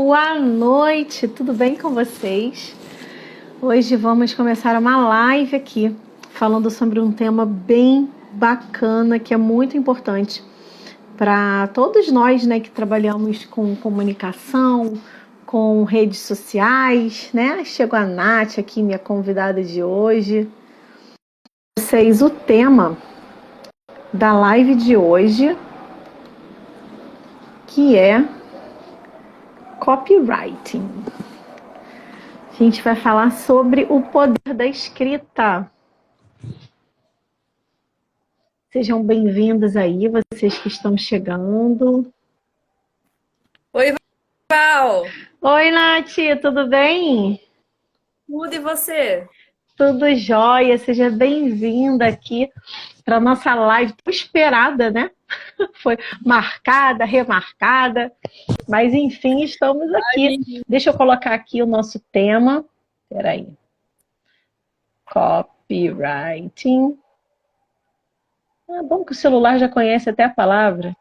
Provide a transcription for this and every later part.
boa noite, tudo bem com vocês? Hoje vamos começar uma live aqui, falando sobre um tema bem bacana, que é muito importante para todos nós, né, que trabalhamos com comunicação, com redes sociais, né? Chegou a Nath aqui, minha convidada de hoje. Vocês, o tema da live de hoje, que é copywriting. A gente vai falar sobre o poder da escrita. Sejam bem-vindos aí, vocês que estão chegando. Oi, Val! Oi, Nath, tudo bem? Tudo e você? Tudo jóia, seja bem-vinda aqui para a nossa live tão esperada, né? Foi marcada, remarcada, mas enfim, estamos aqui. Deixa eu colocar aqui o nosso tema. Espera aí. Copywriting. É bom que o celular já conhece até a palavra.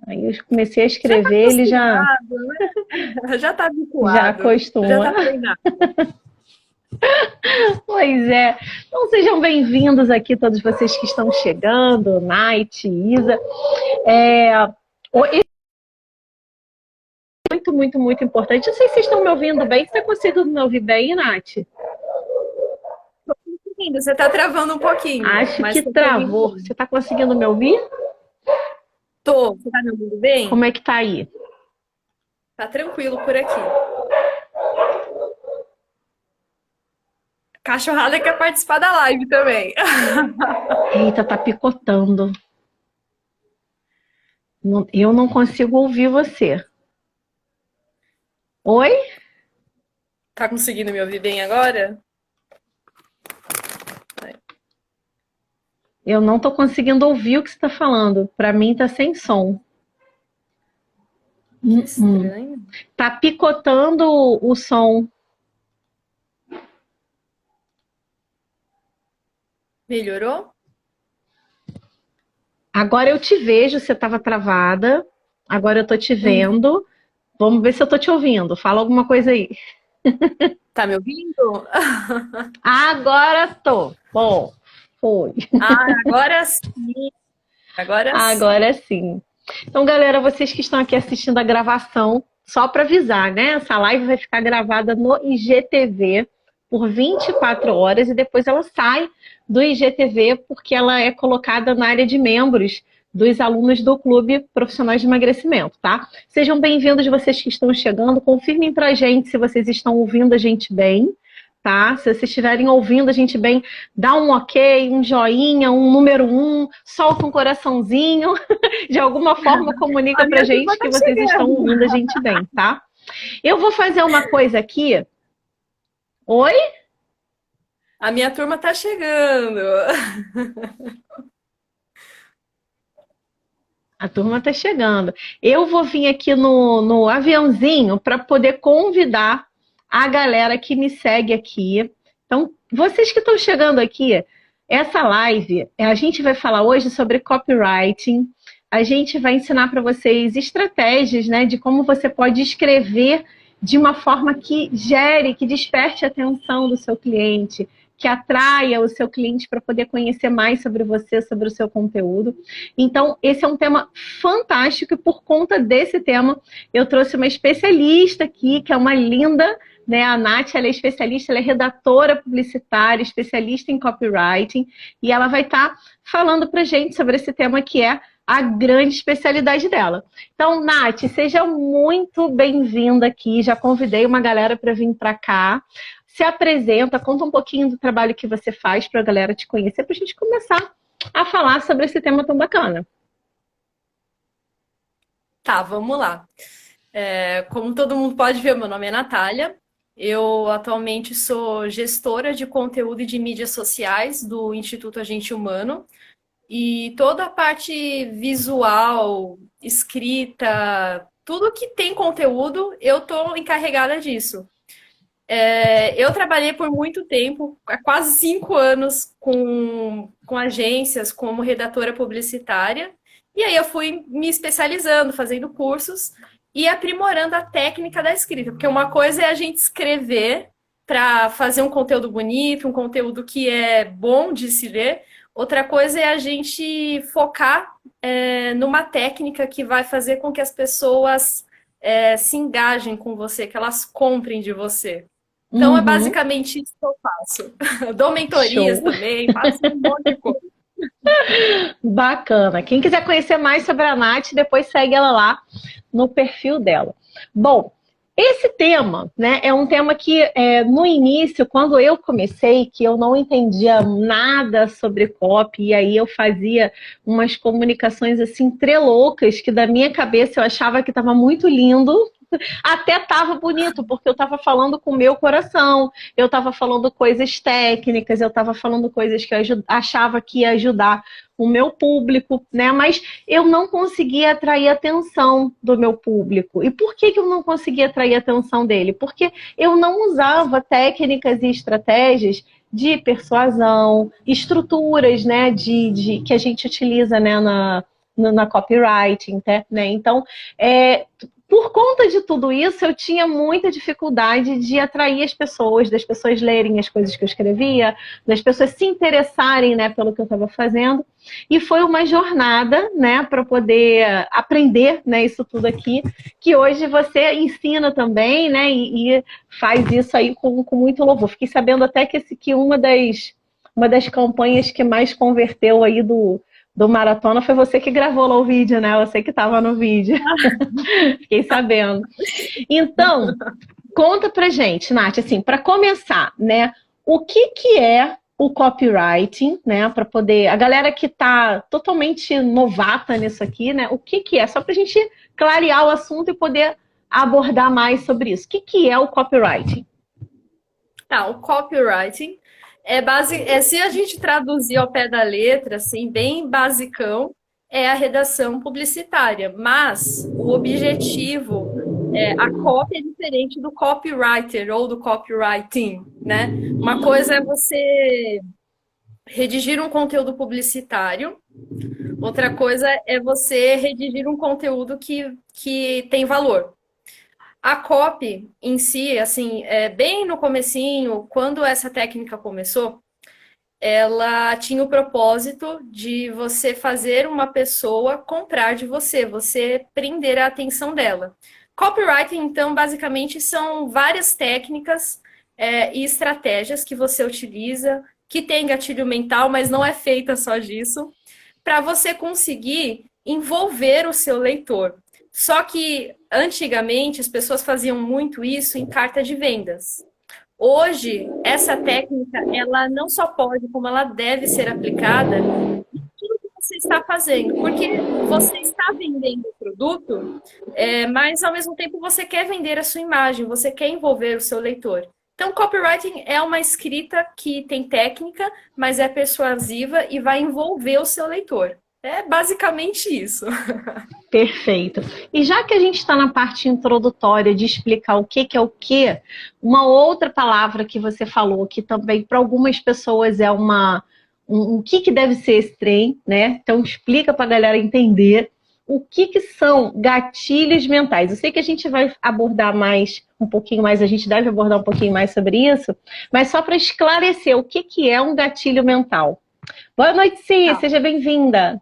Aí eu comecei a escrever, ele já... Né? Já tá habituado. Já acostuma. Já tá treinado. Pois é. Então sejam bem-vindos aqui todos vocês que estão chegando, Nath, Isa. Muito importante. Não sei se vocês estão me ouvindo bem. Você está conseguindo me ouvir bem, Nath? Você está travando um pouquinho. Acho que travou. Você está conseguindo me ouvir? Tô. Você está me ouvindo bem? Como é que tá aí? Tá tranquilo por aqui. Cachorrada quer participar da live também. Eita, tá picotando. Eu não consigo ouvir você. Oi? Tá conseguindo me ouvir bem agora? Eu não tô conseguindo ouvir o que você tá falando. Para mim tá sem som. Que estranho. Tá picotando o som. Melhorou? Agora eu te vejo, você estava travada. Agora eu tô te vendo. Vamos ver se eu tô te ouvindo. Fala alguma coisa aí. Tá me ouvindo? Agora tô. Bom, foi. Agora sim. Agora sim. Então, galera, vocês que estão aqui assistindo a gravação, só para avisar, né? Essa live vai ficar gravada no IGTV por 24 horas e depois ela sai do IGTV porque ela é colocada na área de membros dos alunos do Clube Profissionais de Emagrecimento, tá? Sejam bem-vindos vocês que estão chegando, confirmem pra gente se vocês estão ouvindo a gente bem, tá? Se vocês estiverem ouvindo a gente bem, dá um ok, um joinha, um número 1, solta um coraçãozinho, de alguma forma comunica pra gente que vocês estão ouvindo a gente bem, tá? Eu vou fazer uma coisa aqui. Oi? A minha turma tá chegando. A turma tá chegando. Eu vou vir aqui no aviãozinho para poder convidar a galera que me segue aqui. Então, vocês que estão chegando aqui, essa live, a gente vai falar hoje sobre copywriting. A gente vai ensinar para vocês estratégias, né, de como você pode escrever de uma forma que gere, que desperte a atenção do seu cliente, que atraia o seu cliente para poder conhecer mais sobre você, sobre o seu conteúdo. Então, esse é um tema fantástico e por conta desse tema, eu trouxe uma especialista aqui, que é uma linda, né? A Nath, ela é especialista, ela é redatora publicitária, especialista em copywriting, e ela vai estar falando para a gente sobre esse tema que é a grande especialidade dela. Então, Nath, seja muito bem-vinda aqui, já convidei uma galera para vir para cá. Se apresenta, conta um pouquinho do trabalho que você faz para a galera te conhecer, para a gente começar a falar sobre esse tema tão bacana. Tá, vamos lá. Como todo mundo pode ver, meu nome é Natália. Eu atualmente sou gestora de conteúdo e de mídias sociais do Instituto Agente Humano. E toda a parte visual, escrita, tudo que tem conteúdo, eu estou encarregada disso. Eu trabalhei por muito tempo, há quase 5 anos, com agências como redatora publicitária. E aí eu fui me especializando, fazendo cursos. e aprimorando a técnica da escrita. Porque uma coisa é a gente escrever para fazer um conteúdo bonito, um conteúdo que é bom de se ler. Outra coisa é a gente focar numa técnica que vai fazer com que as pessoas se engajem com você, que elas comprem de você. Então, é Uhum. basicamente isso que eu faço. Dou mentorias Show. também, faço um monte de coisa. Bacana. Quem quiser conhecer mais sobre a Nath, depois segue ela lá no perfil dela. Bom, esse tema, né, é um tema que no início, quando eu comecei, que eu não entendia nada sobre copy, e aí eu fazia umas comunicações assim treloucas, que da minha cabeça eu achava que estava muito lindo, até estava bonito, porque eu estava falando com o meu coração, eu estava falando coisas técnicas, eu estava falando coisas que eu achava que ia ajudar o meu público, né? Mas eu não conseguia atrair a atenção do meu público. E por que eu não conseguia atrair a atenção dele? Porque eu não usava técnicas e estratégias de persuasão, estruturas, né, que a gente utiliza, né, na copywriting, né? Então, por conta de tudo isso, eu tinha muita dificuldade de atrair as pessoas, das pessoas lerem as coisas que eu escrevia, das pessoas se interessarem, né, pelo que eu estava fazendo. E foi uma jornada, né, para poder aprender, né, isso tudo aqui, que hoje você ensina também, né, e faz isso aí com muito louvor. Fiquei sabendo até que uma das campanhas que mais converteu aí do Maratona foi você que gravou lá o vídeo, né? Você que estava no vídeo. Fiquei sabendo. Então, conta pra gente, Nath, assim, para começar, né? O que é o copywriting, né? Para poder. A galera que tá totalmente novata nisso aqui, né? O que é? Só pra gente clarear o assunto e poder abordar mais sobre isso. O que é o copywriting? Tá, o copywriting se a gente traduzir ao pé da letra, assim, bem basicão, é a redação publicitária. Mas o objetivo, a copy é diferente do copywriter ou do copywriting, né? Uma coisa é você redigir um conteúdo publicitário, outra coisa é você redigir um conteúdo que tem valor. A copy em si, assim, bem no comecinho, quando essa técnica começou, ela tinha o propósito de você fazer uma pessoa comprar de você, você prender a atenção dela. Copywriting, então, basicamente são várias técnicas e estratégias que você utiliza, que tem gatilho mental, mas não é feita só disso, para você conseguir envolver o seu leitor. Só que antigamente as pessoas faziam muito isso em carta de vendas. Hoje, essa técnica, ela não só pode, como ela deve ser aplicada em tudo que você está fazendo, porque você está vendendo o produto, mas ao mesmo tempo você quer vender a sua imagem, você quer envolver o seu leitor. Então, copywriting é uma escrita que tem técnica, mas é persuasiva e vai envolver o seu leitor. É basicamente isso. Perfeito. E já que a gente está na parte introdutória de explicar o que é o que, uma outra palavra que você falou, que também para algumas pessoas é o que deve ser esse trem, né? Então explica para a galera entender o que são gatilhos mentais. Eu sei que a gente vai abordar um pouquinho mais, a gente deve abordar um pouquinho mais sobre isso, mas só para esclarecer o que é um gatilho mental. Boa noite, Cia, seja bem-vinda.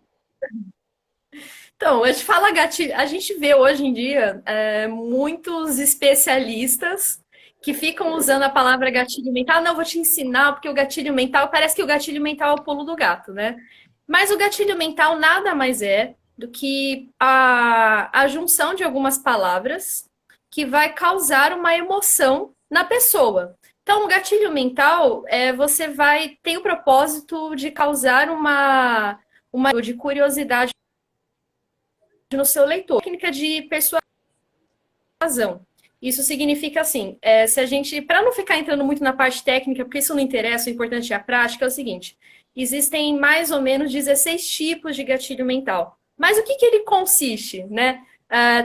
Então, a gente fala gatilho. A gente vê hoje em dia muitos especialistas que ficam usando a palavra gatilho mental. Não, vou te ensinar, porque o gatilho mental, parece que o gatilho mental é o pulo do gato, né? Mas o gatilho mental nada mais é do que a junção de algumas palavras que vai causar uma emoção na pessoa. Então, o gatilho mental tem o propósito de causar uma de curiosidade no seu leitor. Técnica de persuasão. Isso significa assim, se a gente, para não ficar entrando muito na parte técnica, porque isso não interessa, o importante é a prática, é o seguinte: existem mais ou menos 16 tipos de gatilho mental. Mas o que ele consiste, né?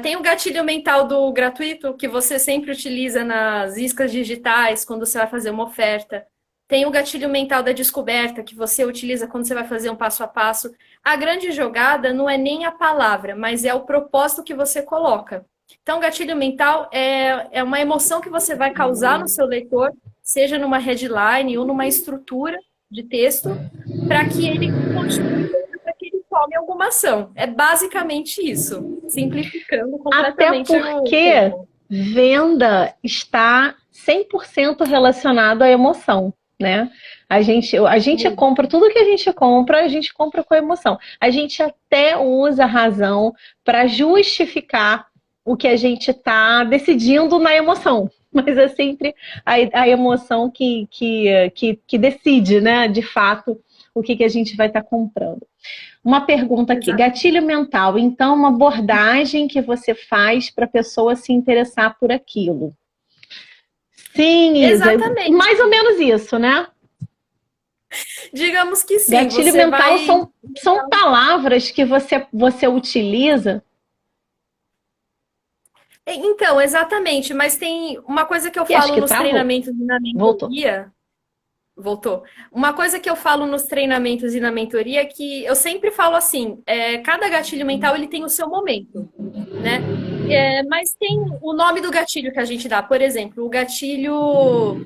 Tem o gatilho mental do gratuito, que você sempre utiliza nas iscas digitais, quando você vai fazer uma oferta. Tem o gatilho mental da descoberta, que você utiliza quando você vai fazer um passo a passo. A grande jogada não é nem a palavra, mas é o propósito que você coloca. Então, gatilho mental é uma emoção que você vai causar no seu leitor, seja numa headline ou numa estrutura de texto, para que ele continue, para que ele tome alguma ação. É basicamente isso, simplificando Até completamente o porque termo. venda está 100% relacionado à emoção, né? A gente compra tudo que a gente compra com emoção. A gente até usa a razão para justificar o que a gente está decidindo na emoção. Mas é sempre a emoção que decide, né? De fato, o que a gente vai estar comprando. Uma pergunta aqui, Exato. gatilho mental, então uma abordagem que você faz para a pessoa se interessar por aquilo. Sim, Isa, Exatamente. mais ou menos isso, né? Digamos que sim, Gatilho você mental vai. são palavras que você utiliza. Então, exatamente, mas tem uma coisa que eu E acho falo que nos travou. treinamentos e na Voltou. mentoria. Voltou. Uma coisa que eu falo nos treinamentos e na mentoria é que eu sempre falo assim: cada gatilho mental ele tem o seu momento, né? Mas tem o nome do gatilho que a gente dá, por exemplo, o gatilho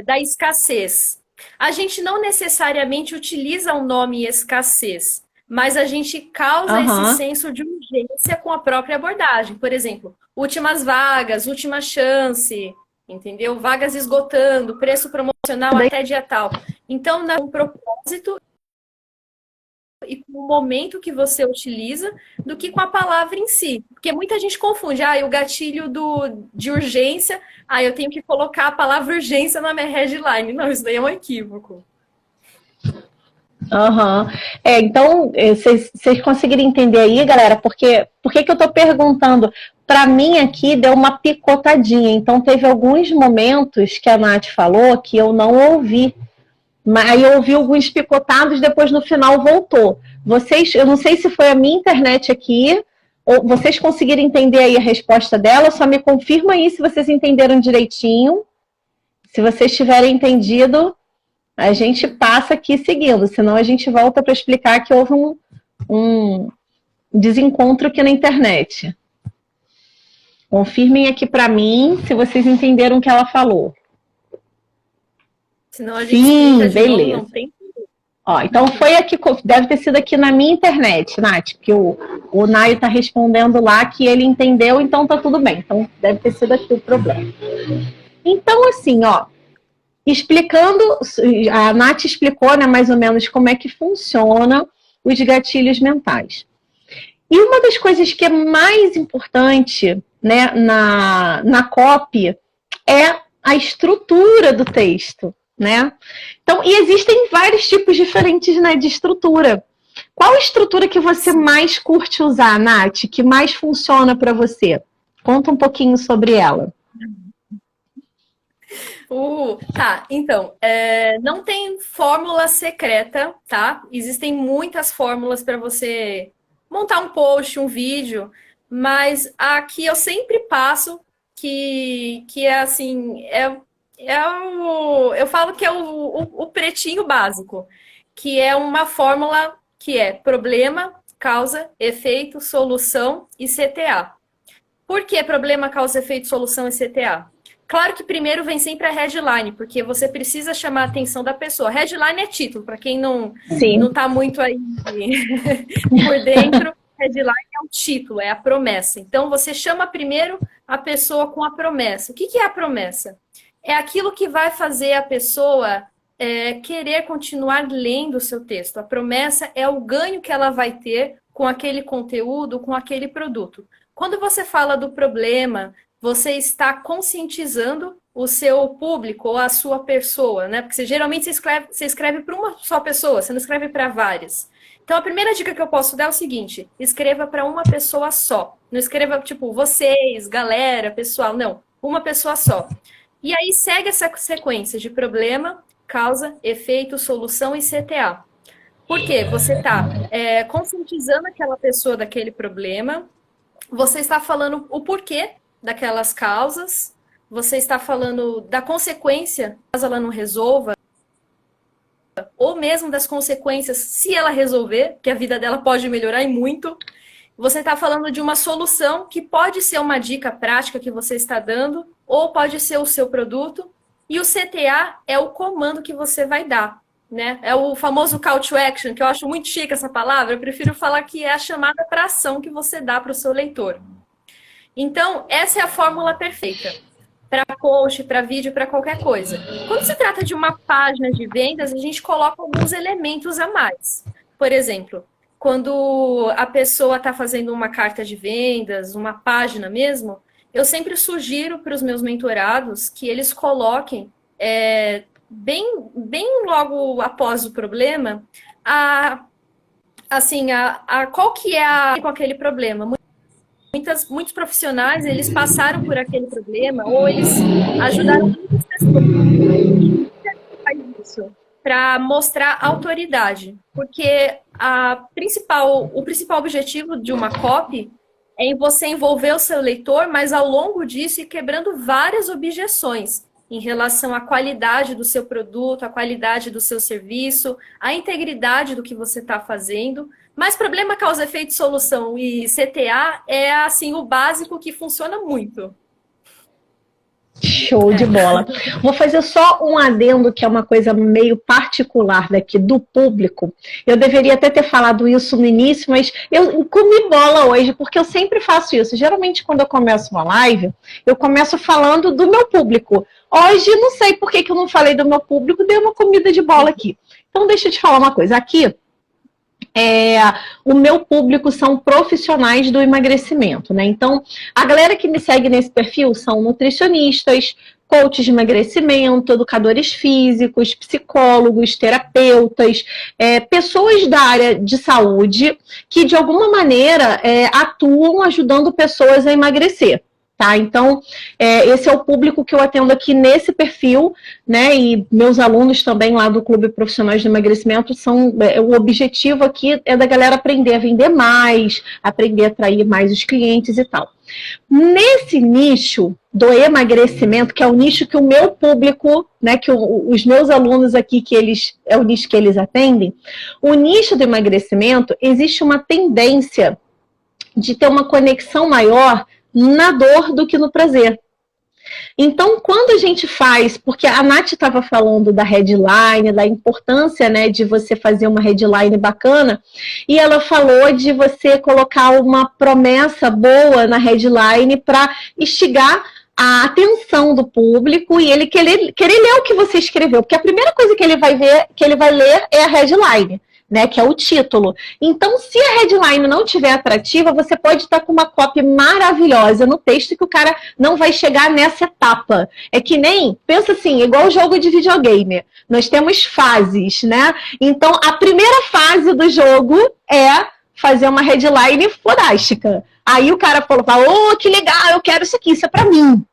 da escassez. A gente não necessariamente utiliza o nome escassez, mas a gente causa esse Aham. senso de urgência com a própria abordagem. Por exemplo, últimas vagas, última chance, entendeu? Vagas esgotando, preço promocional Daí- até dia tal. Então, um propósito e com o momento que você utiliza do que com a palavra em si. Porque muita gente confunde, o gatilho de urgência, eu tenho que colocar a palavra urgência na minha headline. Não, isso daí é um equívoco. Aham. Então, vocês conseguiram entender aí, galera, por que eu estou perguntando? Para mim aqui deu uma picotadinha, então teve alguns momentos que a Nath falou que eu não ouvi. Mas aí eu ouvi alguns picotados, depois no final voltou. Eu não sei se foi a minha internet aqui, ou vocês conseguiram entender aí a resposta dela, só me confirma aí se vocês entenderam direitinho. Se vocês tiverem entendido, a gente passa aqui seguindo, senão a gente volta para explicar que houve um desencontro aqui na internet. Confirmem aqui para mim se vocês entenderam o que ela falou. Senão a gente Sim, explica de novo, não beleza. tem. Ó, então foi aqui, deve ter sido aqui na minha internet, Nath, que o Naio está respondendo lá que ele entendeu, então tá tudo bem. Então deve ter sido aqui o problema. Então, assim, ó, explicando, a Nath explicou, né, mais ou menos como é que funciona os gatilhos mentais. E uma das coisas que é mais importante, né, na copy é a estrutura do texto, né? Então, e existem vários tipos diferentes, né, de estrutura. Qual estrutura que você mais curte usar, Nath? Que mais funciona para você? Conta um pouquinho sobre ela. Tá, então, não tem fórmula secreta, tá? Existem muitas fórmulas para você montar um post, um vídeo, mas aqui eu sempre passo que é assim, eu falo que é o pretinho básico, que é uma fórmula que é problema, causa, efeito, solução e CTA. Por que problema, causa, efeito, solução e CTA? Claro que primeiro vem sempre a headline, porque você precisa chamar a atenção da pessoa. Headline é título, para quem não está muito aí por dentro, headline é o título, é a promessa. Então você chama primeiro a pessoa com a promessa. O que é a promessa? É aquilo que vai fazer a pessoa querer continuar lendo o seu texto. A promessa é o ganho que ela vai ter com aquele conteúdo, com aquele produto. Quando você fala do problema, você está conscientizando o seu público ou a sua pessoa, né? Porque geralmente você escreve para uma só pessoa, você não escreve para várias. Então, a primeira dica que eu posso dar é o seguinte: escreva para uma pessoa só. Não escreva, tipo, vocês, galera, pessoal. Não, uma pessoa só. E aí segue essa sequência de problema, causa, efeito, solução e CTA. Por quê? Você está conscientizando aquela pessoa daquele problema, você está falando o porquê daquelas causas, você está falando da consequência, caso ela não resolva, ou mesmo das consequências se ela resolver, que a vida dela pode melhorar e muito. você está falando de uma solução que pode ser uma dica prática que você está dando, ou pode ser o seu produto, e o CTA é o comando que você vai dar, né? É o famoso call to action, que eu acho muito chique essa palavra, eu prefiro falar que é a chamada para ação que você dá para o seu leitor. Então, essa é a fórmula perfeita para post, para vídeo, para qualquer coisa. Quando se trata de uma página de vendas, a gente coloca alguns elementos a mais. Por exemplo, quando a pessoa está fazendo uma carta de vendas, uma página mesmo, eu sempre sugiro para os meus mentorados que eles coloquem, bem logo após o problema, qual que é com aquele problema. Muitos profissionais, eles passaram por aquele problema, ou eles ajudaram muitas pessoas. Faz isso para mostrar autoridade, porque o principal objetivo de uma copy é em você envolver o seu leitor, mas ao longo disso ir quebrando várias objeções em relação à qualidade do seu produto, à qualidade do seu serviço, à integridade do que você está fazendo. Mas problema, causa, efeito, solução e CTA é assim o básico que funciona muito. Show de bola. Vou fazer só um adendo, que é uma coisa meio particular daqui do público. Eu deveria até ter falado isso no início, mas eu comi bola hoje, porque eu sempre faço isso. Geralmente, quando eu começo uma live, eu começo falando do meu público. Hoje, não sei por que eu não falei do meu público, dei uma comida de bola aqui. Então, deixa eu te falar uma coisa. Aqui, o meu público são profissionais do emagrecimento, né? Então, a galera que me segue nesse perfil são nutricionistas, coaches de emagrecimento, educadores físicos, psicólogos, terapeutas, pessoas da área de saúde que, de alguma maneira, atuam ajudando pessoas a emagrecer. Tá? Então, esse é o público que eu atendo aqui nesse perfil, né? E meus alunos também lá do Clube Profissionais de Emagrecimento o objetivo aqui é da galera aprender a vender mais, aprender a atrair mais os clientes e tal. Nesse nicho do emagrecimento, que é o nicho que o meu público, né, que os meus alunos aqui, é o nicho que eles atendem, o nicho do emagrecimento, existe uma tendência de ter uma conexão maior na dor do que no prazer. Então, quando a gente faz, porque a Nath estava falando da headline, da importância, né, de você fazer uma headline bacana, e ela falou de você colocar uma promessa boa na headline para instigar a atenção do público e ele querer ler o que você escreveu, porque a primeira coisa que ele vai ler é a headline, né, que é o título. Então, se a headline não estiver atrativa, você pode estar com uma copy maravilhosa no texto que o cara não vai chegar nessa etapa. É que nem, pensa assim, igual o jogo de videogame. Nós temos fases, né? Então, a primeira fase do jogo é fazer uma headline fodástica. Aí o cara falou, oh, que legal, eu quero isso aqui, isso é pra mim.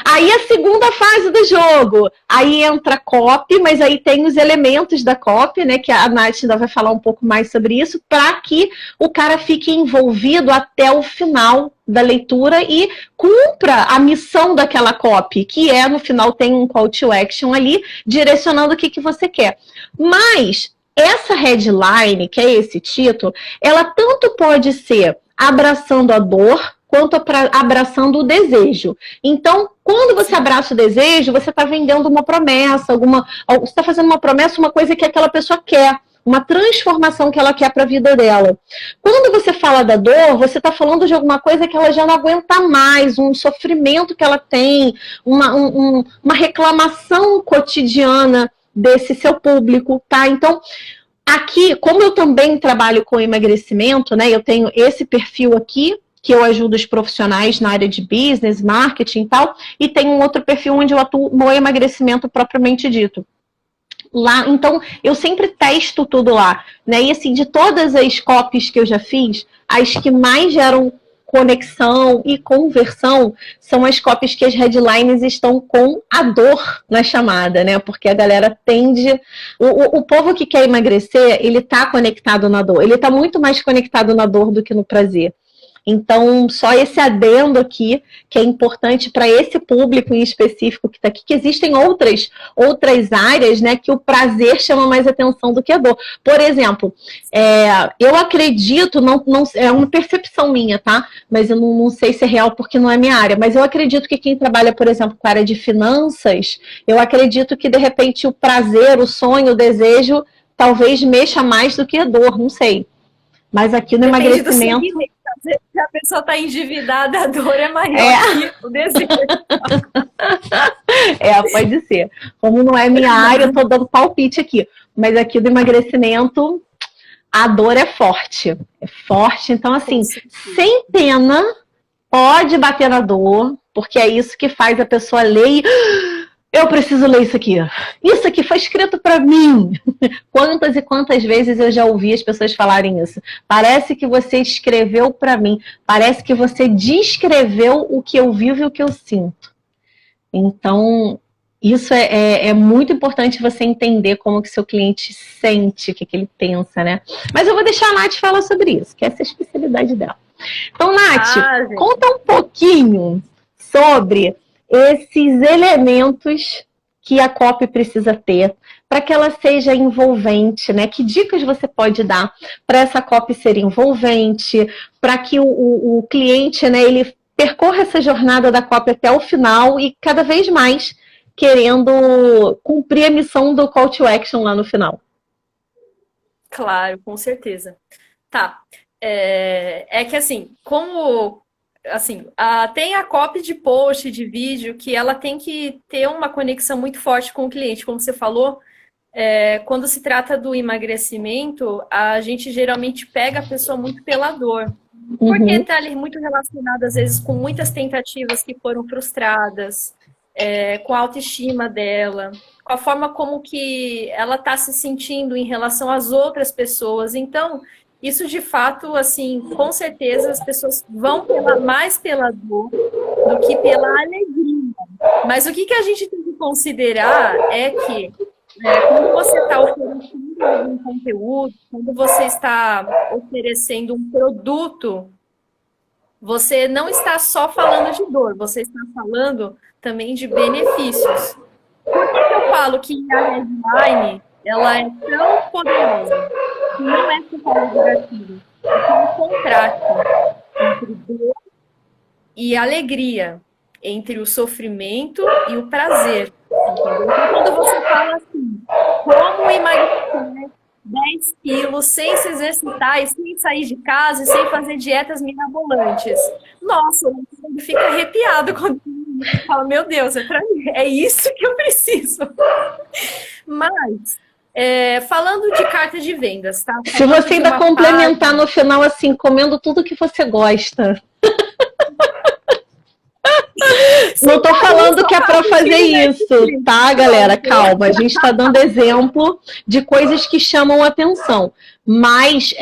Aí a segunda fase do jogo, aí entra copy, mas aí tem os elementos da copy, né, que a Nath ainda vai falar um pouco mais sobre isso, para que o cara fique envolvido até o final da leitura e cumpra a missão daquela copy, que no final tem um call to action ali, direcionando o que você quer. Mas essa headline, que é esse título, ela tanto pode ser abraçando a dor, quanto abraçando o desejo. Então, quando você abraça o desejo, você está vendendo uma promessa, você está fazendo uma promessa, uma coisa que aquela pessoa quer, uma transformação que ela quer para a vida dela. Quando você fala da dor, você está falando de alguma coisa que ela já não aguenta mais, um sofrimento que ela tem, uma reclamação cotidiana desse seu público, tá? Então, aqui, como eu também trabalho com emagrecimento, né, eu tenho esse perfil aqui, que eu ajudo os profissionais na área de business, marketing e tal, e tem um outro perfil onde eu atuo no emagrecimento propriamente dito. Lá, então, eu sempre testo tudo lá, né? E assim, de todas as copies que eu já fiz, as que mais geram conexão e conversão são as copies que as headlines estão com a dor na chamada, né? Porque a galera tende... O povo que quer emagrecer, ele tá conectado na dor. Ele tá muito mais conectado na dor do que no prazer. Então, só esse adendo aqui, que é importante para esse público em específico que está aqui, que existem outras áreas, né, que o prazer chama mais atenção do que a dor. Por exemplo, eu acredito, não, é uma percepção minha, tá? Mas eu não sei se é real porque não é minha área, mas eu acredito que quem trabalha, por exemplo, com a área de finanças, eu acredito que, de repente, o prazer, o sonho, o desejo, talvez mexa mais do que a dor, não sei. Mas aqui no Depende emagrecimento... do segmento. Se a pessoa está endividada, a dor é maior que o desejo. Pode ser. Como não é minha área, eu tô dando palpite aqui. Mas aqui do emagrecimento, a dor é forte. É forte. Então, assim, sem pena, pode bater na dor, porque é isso que faz a pessoa ler e... Eu preciso ler isso aqui. Isso aqui foi escrito para mim. Quantas e quantas vezes eu já ouvi as pessoas falarem isso? Parece que você escreveu para mim. Parece que você descreveu o que eu vivo e o que eu sinto. Então, isso é muito importante você entender como que seu cliente sente, o que ele pensa, né? Mas eu vou deixar a Nath falar sobre isso, que essa é a especialidade dela. Então, Nath, conta um pouquinho sobre esses elementos que a copy precisa ter para que ela seja envolvente, né? Que dicas você pode dar para essa copy ser envolvente, para que o cliente, né, ele percorra essa jornada da copy até o final e cada vez mais querendo cumprir a missão do call to action lá no final? Claro, com certeza. Tá. É que assim, como... Assim, tem a copy de post, de vídeo, que ela tem que ter uma conexão muito forte com o cliente. Como você falou, quando se trata do emagrecimento, a gente geralmente pega a pessoa muito pela dor. Porque está ali muito relacionado, às vezes, com muitas tentativas que foram frustradas, com a autoestima dela, com a forma como que ela está se sentindo em relação às outras pessoas. Então... Isso, de fato, assim, com certeza as pessoas vão mais pela dor do que pela alegria. Mas o que a gente tem que considerar é que quando você está oferecendo algum conteúdo, quando você está oferecendo um produto, você não está só falando de dor, você está falando também de benefícios. Por que eu falo que a headline ela é tão poderosa? Não é psicólogo gatilho, é um contraste entre dor e alegria, entre o sofrimento e o prazer. Entendeu? Então, quando você fala assim, como emagrecer 10 quilos sem se exercitar e sem sair de casa e sem fazer dietas mirabolantes. Nossa, ele fica arrepiado quando ele fala, meu Deus, é pra mim, é isso que eu preciso. Mas... falando de carta de vendas, tá? Se você ainda complementar no final assim, comendo tudo que você gosta. Não tô falando que é para fazer isso, tá, galera? Calma, a gente está dando exemplo de coisas que chamam atenção. Mas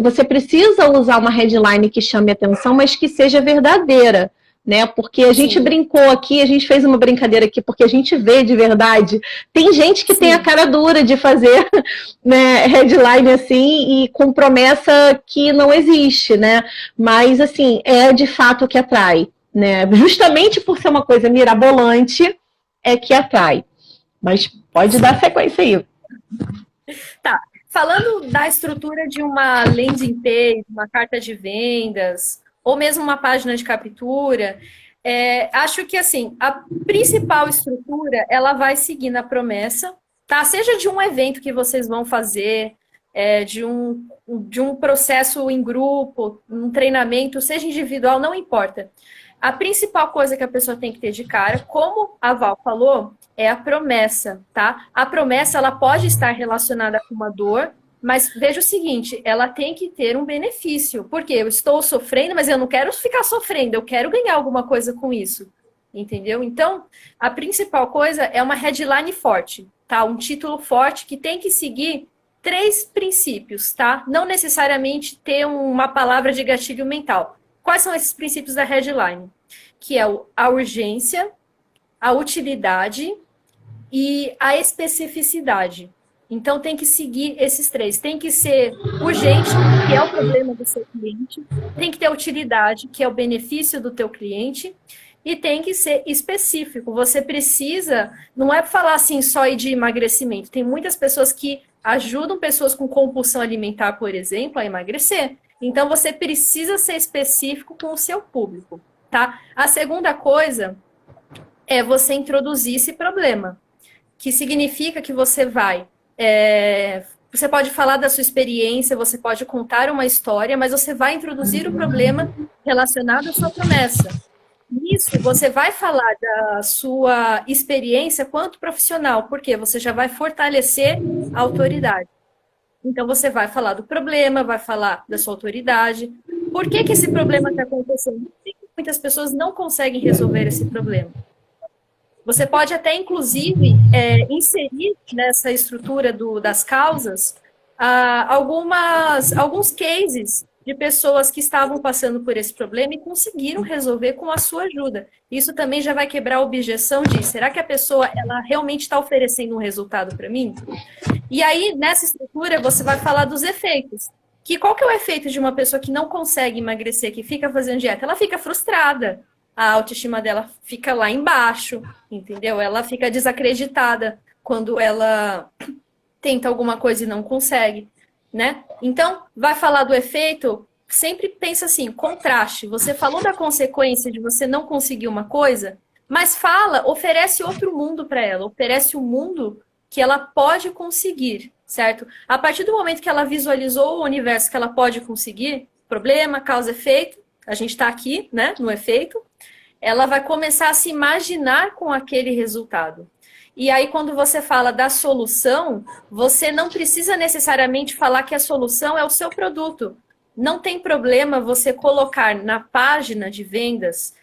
você precisa usar uma headline que chame atenção, mas que seja verdadeira. Né? Porque a gente brincou aqui, a gente fez uma brincadeira aqui, porque a gente vê de verdade. Tem gente que tem a cara dura de fazer, né, headline assim e com promessa que não existe, né? Mas assim, é de fato o que atrai, né? Justamente por ser uma coisa mirabolante, é que atrai. Mas pode dar sequência aí. Tá. Falando da estrutura de uma landing page, uma carta de vendas, ou mesmo uma página de captura, acho que assim, a principal estrutura, ela vai seguindo a promessa, tá? Seja de um evento que vocês vão fazer, de um processo em grupo, um treinamento, seja individual, não importa. A principal coisa que a pessoa tem que ter de cara, como a Val falou, é a promessa, tá? A promessa, ela pode estar relacionada com uma dor, mas veja o seguinte, ela tem que ter um benefício. Porque eu estou sofrendo, mas eu não quero ficar sofrendo, eu quero ganhar alguma coisa com isso. Entendeu? Então, a principal coisa é uma headline forte, tá? Um título forte que tem que seguir 3 princípios, tá? Não necessariamente ter uma palavra de gatilho mental. Quais são esses princípios da headline? Que é a urgência, a utilidade e a especificidade. Então tem que seguir esses três. Tem que ser urgente, que é o problema do seu cliente. Tem que ter utilidade, que é o benefício do teu cliente. E tem que ser específico. Você precisa, não é falar assim só de emagrecimento. Tem muitas pessoas que ajudam pessoas com compulsão alimentar, por exemplo, a emagrecer. Então você precisa ser específico com o seu público, tá? A segunda coisa é você introduzir esse problema, que significa que você vai... você pode falar da sua experiência, você pode contar uma história, mas você vai introduzir o problema relacionado à sua promessa. Nisso, você vai falar da sua experiência quanto profissional, porque você já vai fortalecer a autoridade. Então, você vai falar do problema, vai falar da sua autoridade. Por que esse problema está acontecendo? Por que muitas pessoas não conseguem resolver esse problema? Você pode até, inclusive, inserir nessa estrutura das causas alguns cases de pessoas que estavam passando por esse problema e conseguiram resolver com a sua ajuda. Isso também já vai quebrar a objeção de, será que a pessoa ela realmente está oferecendo um resultado para mim? E aí, nessa estrutura, você vai falar dos efeitos. Qual que é o efeito de uma pessoa que não consegue emagrecer, que fica fazendo dieta? Ela fica frustrada. A autoestima dela fica lá embaixo, entendeu? Ela fica desacreditada quando ela tenta alguma coisa e não consegue, né? Então, vai falar do efeito, sempre pensa assim, contraste. Você falou da consequência de você não conseguir uma coisa, mas oferece outro mundo para ela, oferece um mundo que ela pode conseguir, certo? A partir do momento que ela visualizou o universo que ela pode conseguir, problema, causa, efeito, a gente está aqui, né, no efeito, ela vai começar a se imaginar com aquele resultado. E aí, quando você fala da solução, você não precisa necessariamente falar que a solução é o seu produto. Não tem problema você colocar na página de vendas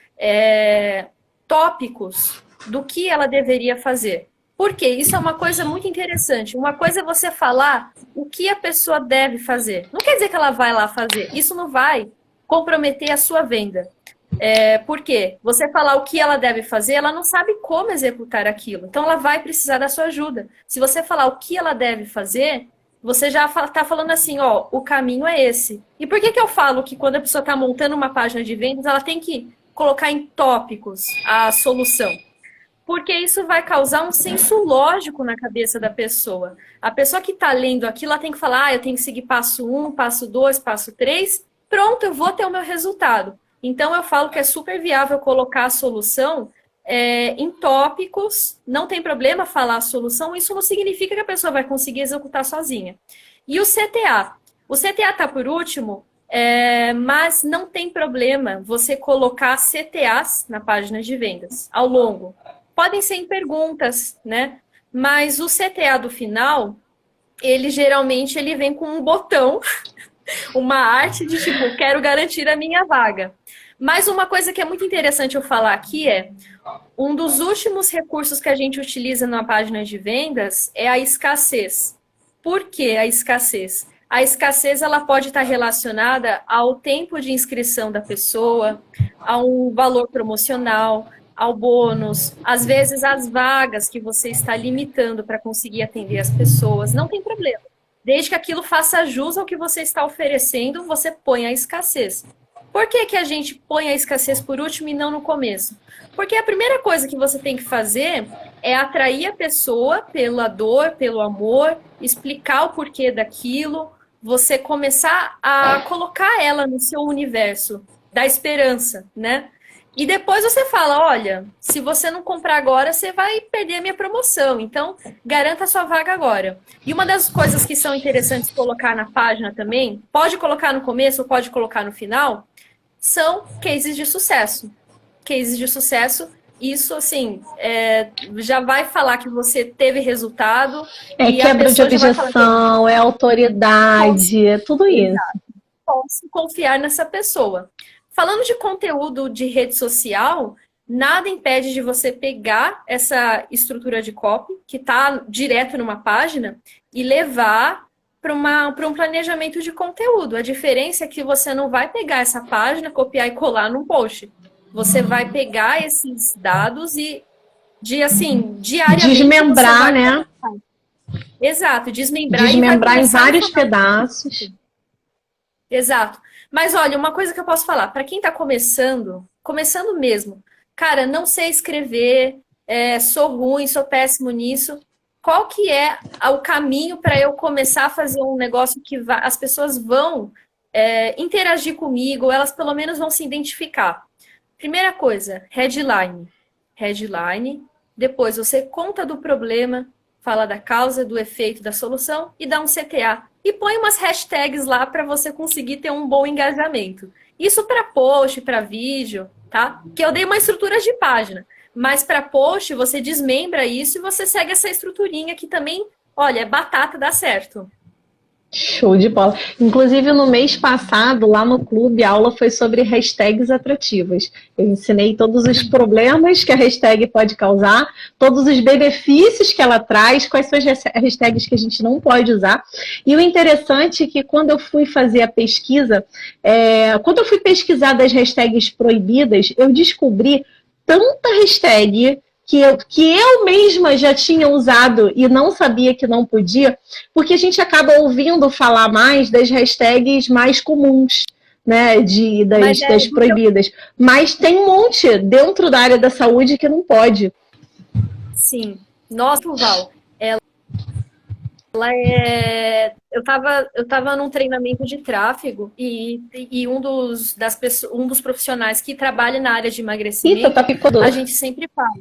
tópicos do que ela deveria fazer. Por quê? Isso é uma coisa muito interessante. Uma coisa é você falar o que a pessoa deve fazer. Não quer dizer que ela vai lá fazer. Isso não vai comprometer a sua venda. Por quê? Você falar o que ela deve fazer, ela não sabe como executar aquilo. Então, ela vai precisar da sua ajuda. Se você falar o que ela deve fazer, você já está falando assim, ó, o caminho é esse. E por que eu falo que quando a pessoa está montando uma página de vendas, ela tem que colocar em tópicos a solução? Porque isso vai causar um senso lógico na cabeça da pessoa. A pessoa que está lendo aquilo, ela tem que falar, eu tenho que seguir passo 1, passo 2, passo 3, pronto, eu vou ter o meu resultado. Então, eu falo que é super viável colocar a solução em tópicos, não tem problema falar a solução, isso não significa que a pessoa vai conseguir executar sozinha. E o CTA? O CTA está por último, mas não tem problema você colocar CTAs na página de vendas, ao longo. Podem ser em perguntas, né? Mas o CTA do final, ele geralmente vem com um botão, uma arte de tipo, quero garantir a minha vaga. Mas uma coisa que é muito interessante eu falar aqui um dos últimos recursos que a gente utiliza na página de vendas é a escassez. Por que a escassez? A escassez ela pode estar relacionada ao tempo de inscrição da pessoa, ao valor promocional, ao bônus, às vezes as vagas que você está limitando para conseguir atender as pessoas. Não tem problema. Desde que aquilo faça jus ao que você está oferecendo, você põe a escassez. Por que a gente põe a escassez por último e não no começo? Porque a primeira coisa que você tem que fazer é atrair a pessoa pela dor, pelo amor, explicar o porquê daquilo, você começar a colocar ela no seu universo da esperança, né? E depois você fala, olha, se você não comprar agora, você vai perder a minha promoção. Então, garanta a sua vaga agora. E uma das coisas que são interessantes colocar na página também, pode colocar no começo ou pode colocar no final, são cases de sucesso. Cases de sucesso, isso, assim, já vai falar que você teve resultado. Quebra de objeção, autoridade, tudo isso. Posso confiar nessa pessoa. Falando de conteúdo de rede social, nada impede de você pegar essa estrutura de copy, que está direto numa página, e levar para um planejamento de conteúdo. A diferença é que você não vai pegar essa página, copiar e colar num post. Você vai pegar esses dados e, diariamente... desmembrar, né? Exato, desmembrar e vai Desmembrar em começar a vários informar. pedaços. Exato. Mas olha, uma coisa que eu posso falar, para quem está começando, começando mesmo, cara, não sei escrever, sou ruim, sou péssimo nisso. Qual que é o caminho para eu começar a fazer um negócio que as pessoas vão interagir comigo, elas pelo menos vão se identificar? Primeira coisa, headline. Headline. Depois você conta do problema, fala da causa, do efeito, da solução e dá um CTA. E põe umas hashtags lá para você conseguir ter um bom engajamento. Isso para post, para vídeo, tá? Que eu dei uma estrutura de página. Mas para post, você desmembra isso e você segue essa estruturinha que também, olha, é batata, dá certo. Show de bola. Inclusive, no mês passado, lá no clube, a aula foi sobre hashtags atrativas. Eu ensinei todos os problemas que a hashtag pode causar, todos os benefícios que ela traz, quais são as hashtags que a gente não pode usar. E o interessante é que quando eu fui fazer a pesquisa, quando eu fui pesquisar das hashtags proibidas, eu descobri tanta hashtag que eu mesma já tinha usado e não sabia que não podia, porque a gente acaba ouvindo falar mais das hashtags mais comuns, né, das proibidas. Mas tem um monte dentro da área da saúde que não pode. Sim. Nossa, Val, ela é... Eu tava num treinamento de tráfego e um dos profissionais que trabalha na área de emagrecimento, a gente sempre fala.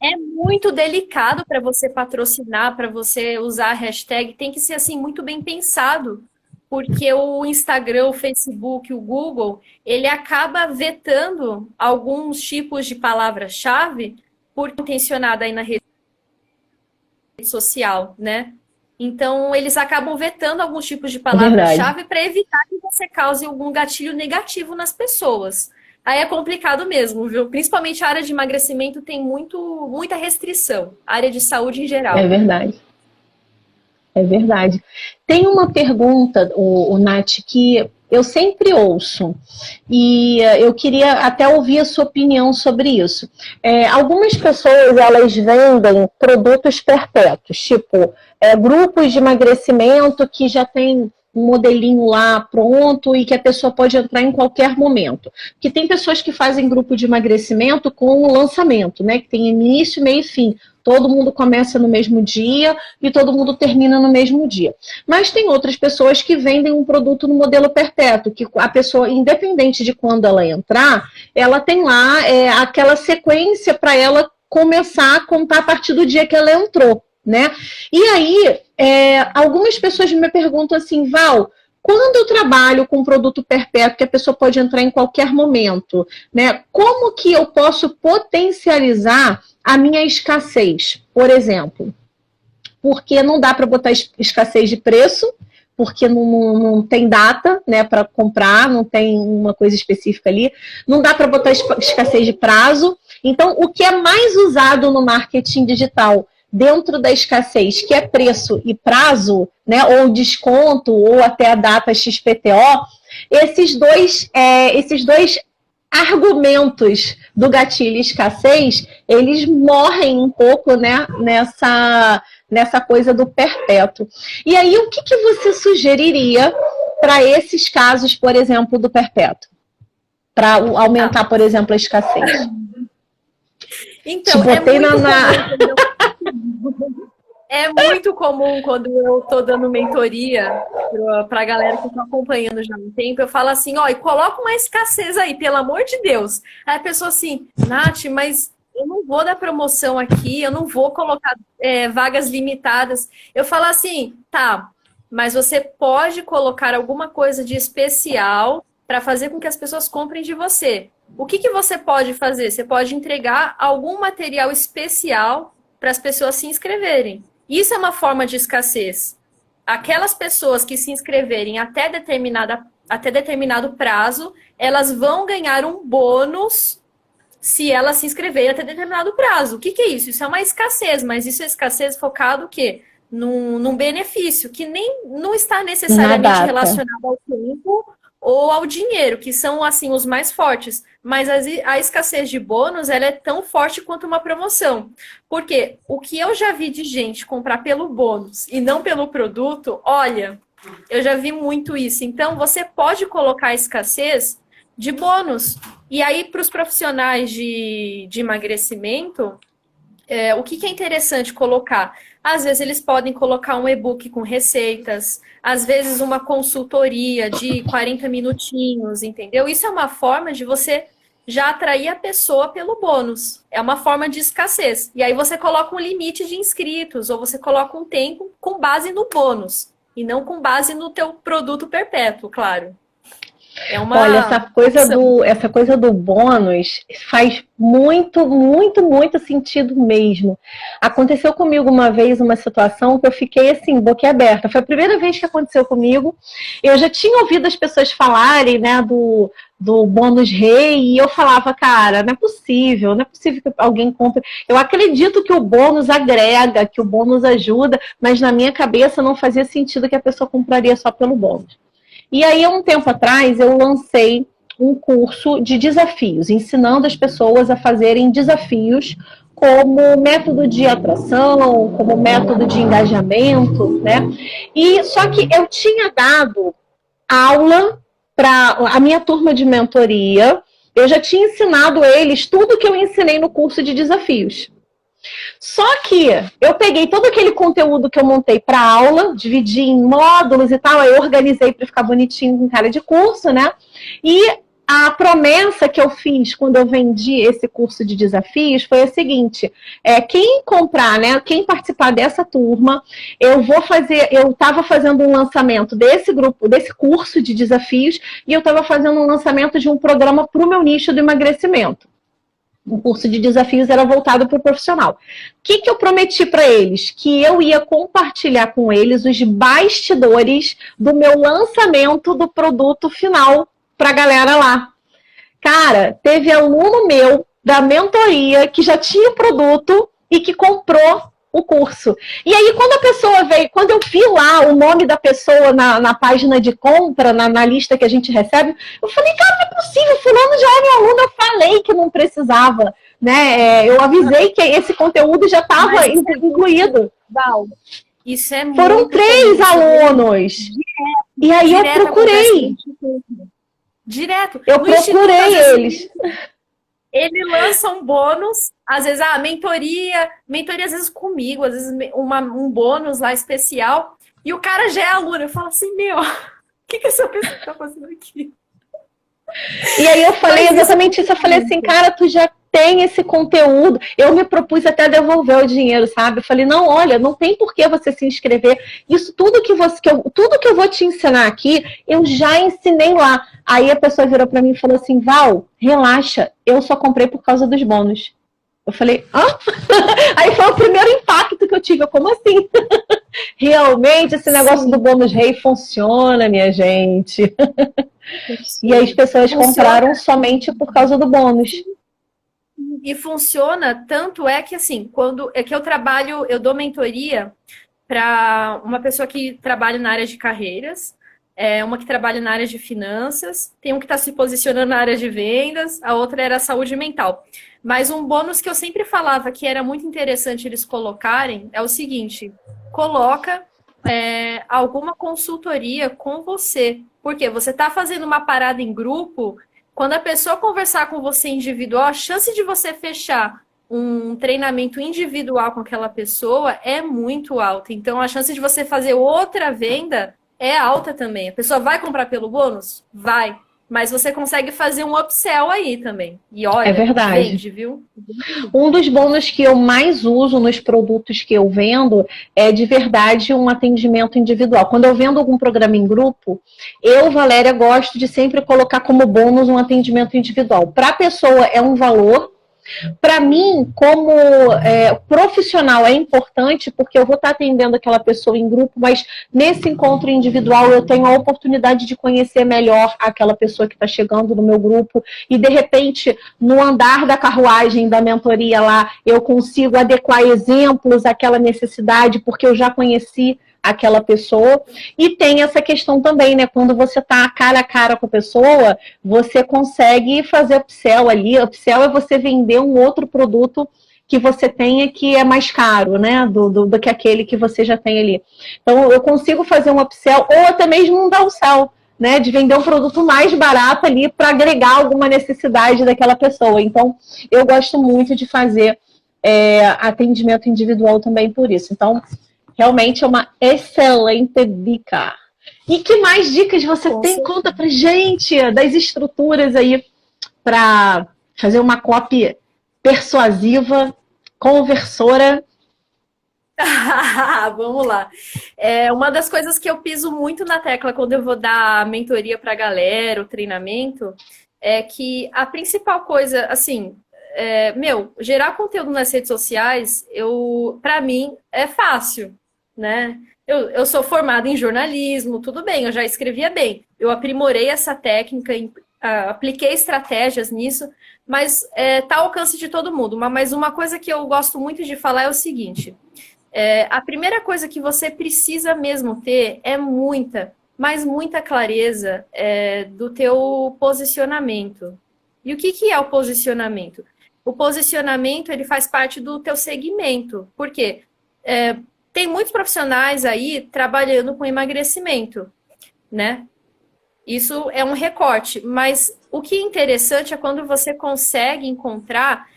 É muito delicado para você patrocinar, para você usar a hashtag, tem que ser assim muito bem pensado, porque o Instagram, o Facebook, o Google, ele acaba vetando alguns tipos de palavra-chave por intencionada aí na rede social, né? Então, eles acabam vetando alguns tipos de palavra-chave para evitar que você cause algum gatilho negativo nas pessoas. Aí é complicado mesmo, viu? Principalmente a área de emagrecimento tem muita restrição. A área de saúde em geral. É verdade. É verdade. Tem uma pergunta, o Nath, que eu sempre ouço, e eu queria até ouvir a sua opinião sobre isso. Algumas pessoas, elas vendem produtos perpétuos, tipo grupos de emagrecimento que já tem um modelinho lá pronto e que a pessoa pode entrar em qualquer momento. Porque tem pessoas que fazem grupo de emagrecimento com o lançamento, né? Que tem início, meio e fim. Todo mundo começa no mesmo dia e todo mundo termina no mesmo dia. Mas tem outras pessoas que vendem um produto no modelo perpétuo, que a pessoa, independente de quando ela entrar, ela tem lá aquela sequência para ela começar a contar a partir do dia que ela entrou, né? E aí, algumas pessoas me perguntam assim, Val, quando eu trabalho com um produto perpétuo que a pessoa pode entrar em qualquer momento, né? Como que eu posso potencializar a minha escassez, por exemplo? Porque não dá para botar escassez de preço, porque não tem data, né, para comprar, não tem uma coisa específica ali. Não dá para botar escassez de prazo. Então, o que é mais usado no marketing digital dentro da escassez, que é preço e prazo, né, ou desconto, ou até a data XPTO, esses dois argumentos do gatilho escassez, eles morrem um pouco, né, nessa coisa do perpétuo. E aí, o que você sugeriria para esses casos, por exemplo, do perpétuo? Para aumentar, por exemplo, a escassez? Então, é muito comum quando eu estou dando mentoria para a galera que está acompanhando já há um tempo, eu falo assim, ó, e coloca uma escassez aí, pelo amor de Deus. Aí a pessoa assim, Nath, mas eu não vou dar promoção aqui, eu não vou colocar vagas limitadas. Eu falo assim, tá, mas você pode colocar alguma coisa de especial para fazer com que as pessoas comprem de você. O que você pode fazer? Você pode entregar algum material especial para as pessoas se inscreverem. Isso é uma forma de escassez. Aquelas pessoas que se inscreverem até determinado prazo, elas vão ganhar um bônus se elas se inscreverem até determinado prazo. O que é isso? Isso é uma escassez, mas isso é escassez focado o quê? Num benefício, que nem não está necessariamente relacionado ao tempo ou ao dinheiro, que são, assim, os mais fortes. Mas a escassez de bônus, ela é tão forte quanto uma promoção. Porque o que eu já vi de gente comprar pelo bônus e não pelo produto, olha, eu já vi muito isso. Então, você pode colocar a escassez de bônus. E aí, para os profissionais de emagrecimento, o que é interessante colocar? Às vezes eles podem colocar um e-book com receitas, às vezes uma consultoria de 40 minutinhos, entendeu? Isso é uma forma de você já atrair a pessoa pelo bônus. É uma forma de escassez. E aí você coloca um limite de inscritos, ou você coloca um tempo com base no bônus, e não com base no teu produto perpétuo, claro. Olha, essa coisa do bônus faz muito, muito, muito sentido mesmo. Aconteceu comigo uma vez uma situação que eu fiquei assim, boquiaberta. Foi a primeira vez que aconteceu comigo. Eu já tinha ouvido as pessoas falarem, né, do bônus rei, e eu falava, cara, não é possível que alguém compre. Eu acredito que o bônus agrega, que o bônus ajuda, mas na minha cabeça não fazia sentido que a pessoa compraria só pelo bônus. E aí, há um tempo atrás, eu lancei um curso de desafios, ensinando as pessoas a fazerem desafios como método de atração, como método de engajamento, né? E só que eu tinha dado aula para a minha turma de mentoria, eu já tinha ensinado eles tudo que eu ensinei no curso de desafios. Só que eu peguei todo aquele conteúdo que eu montei para aula, dividi em módulos e tal, aí eu organizei para ficar bonitinho com cara de curso, né? E a promessa que eu fiz quando eu vendi esse curso de desafios foi a seguinte: quem comprar, né? Quem participar dessa turma, eu estava fazendo um lançamento desse curso de desafios, e eu estava fazendo um lançamento de um programa para o meu nicho do emagrecimento. O curso de desafios era voltado para o profissional. O que eu prometi para eles? Que eu ia compartilhar com eles os bastidores do meu lançamento do produto final para a galera lá. Cara, teve aluno meu da mentoria que já tinha o produto e que comprou o curso. E aí, quando a pessoa veio, quando eu vi lá o nome da pessoa na página de compra, na lista que a gente recebe, eu falei, cara, não é possível, fulano já é meu aluno, eu falei que não precisava, né? Eu avisei que esse conteúdo já estava incluído. Isso é muito Foram 3 alunos. E aí eu procurei. Direto. Eu procurei eles. Ele lança um bônus, às vezes, mentoria às vezes comigo, às vezes um bônus lá especial, e o cara já é aluno. Eu falo assim, meu, o que essa pessoa tá fazendo aqui? E aí eu falei exatamente isso, eu falei assim, cara, tu já tem esse conteúdo. Eu me propus até a devolver o dinheiro, sabe? Eu falei, não, olha, não tem por que você se inscrever. Isso tudo tudo que eu vou te ensinar aqui, eu já ensinei lá. Aí a pessoa virou para mim e falou assim, Val, relaxa, eu só comprei por causa dos bônus. Eu falei, hã? Aí foi o primeiro impacto que eu tive. Como assim? Realmente esse negócio do bônus rei funciona, minha gente. E aí as pessoas compraram somente por causa do bônus. E funciona, tanto é que assim, quando é que eu dou mentoria para uma pessoa que trabalha na área de carreiras, uma que trabalha na área de finanças, tem um que está se posicionando na área de vendas, a outra era saúde mental. Mas um bônus que eu sempre falava que era muito interessante eles colocarem é o seguinte: coloca alguma consultoria com você. Porque você está fazendo uma parada em grupo, quando a pessoa conversar com você individual, a chance de você fechar um treinamento individual com aquela pessoa é muito alta. Então, a chance de você fazer outra venda é alta também. A pessoa vai comprar pelo bônus? Vai. Mas você consegue fazer um upsell aí também. E olha, é verdade. Vende, viu? Um dos bônus que eu mais uso nos produtos que eu vendo é, de verdade, um atendimento individual. Quando eu vendo algum programa em grupo, eu, Valéria, gosto de sempre colocar como bônus um atendimento individual. Para a pessoa é um valor. Para mim, como profissional, é importante porque eu vou estar atendendo aquela pessoa em grupo, mas nesse encontro individual eu tenho a oportunidade de conhecer melhor aquela pessoa que está chegando no meu grupo e, de repente, no andar da carruagem da mentoria lá, eu consigo adequar exemplos àquela necessidade porque eu já conheci aquela pessoa. E tem essa questão também, né? Quando você está cara a cara com a pessoa, você consegue fazer upsell ali. Upsell é você vender um outro produto que você tenha que é mais caro, né? Do que aquele que você já tem ali. Então, eu consigo fazer um upsell ou até mesmo um downsell, né? De vender um produto mais barato ali para agregar alguma necessidade daquela pessoa. Então, eu gosto muito de fazer atendimento individual também por isso. Então, realmente é uma excelente dica. E que mais dicas você tem? Conta pra gente das estruturas aí para fazer uma copy persuasiva, conversora. Vamos lá. Uma das coisas que eu piso muito na tecla quando eu vou dar mentoria para a galera, o treinamento, é que a principal coisa, assim, gerar conteúdo nas redes sociais, para mim, é fácil, né? Eu sou formada em jornalismo, tudo bem, eu já escrevia bem. Eu aprimorei essa técnica, apliquei estratégias nisso, mas tá ao alcance de todo mundo. Mas uma coisa que eu gosto muito de falar é o seguinte: a primeira coisa que você precisa mesmo ter é muita, mas muita clareza do teu posicionamento. E o que é o posicionamento? O posicionamento, ele faz parte do teu segmento. Por quê? Tem muitos profissionais aí trabalhando com emagrecimento, né? Isso é um recorte, mas o que é interessante é quando você consegue encontrar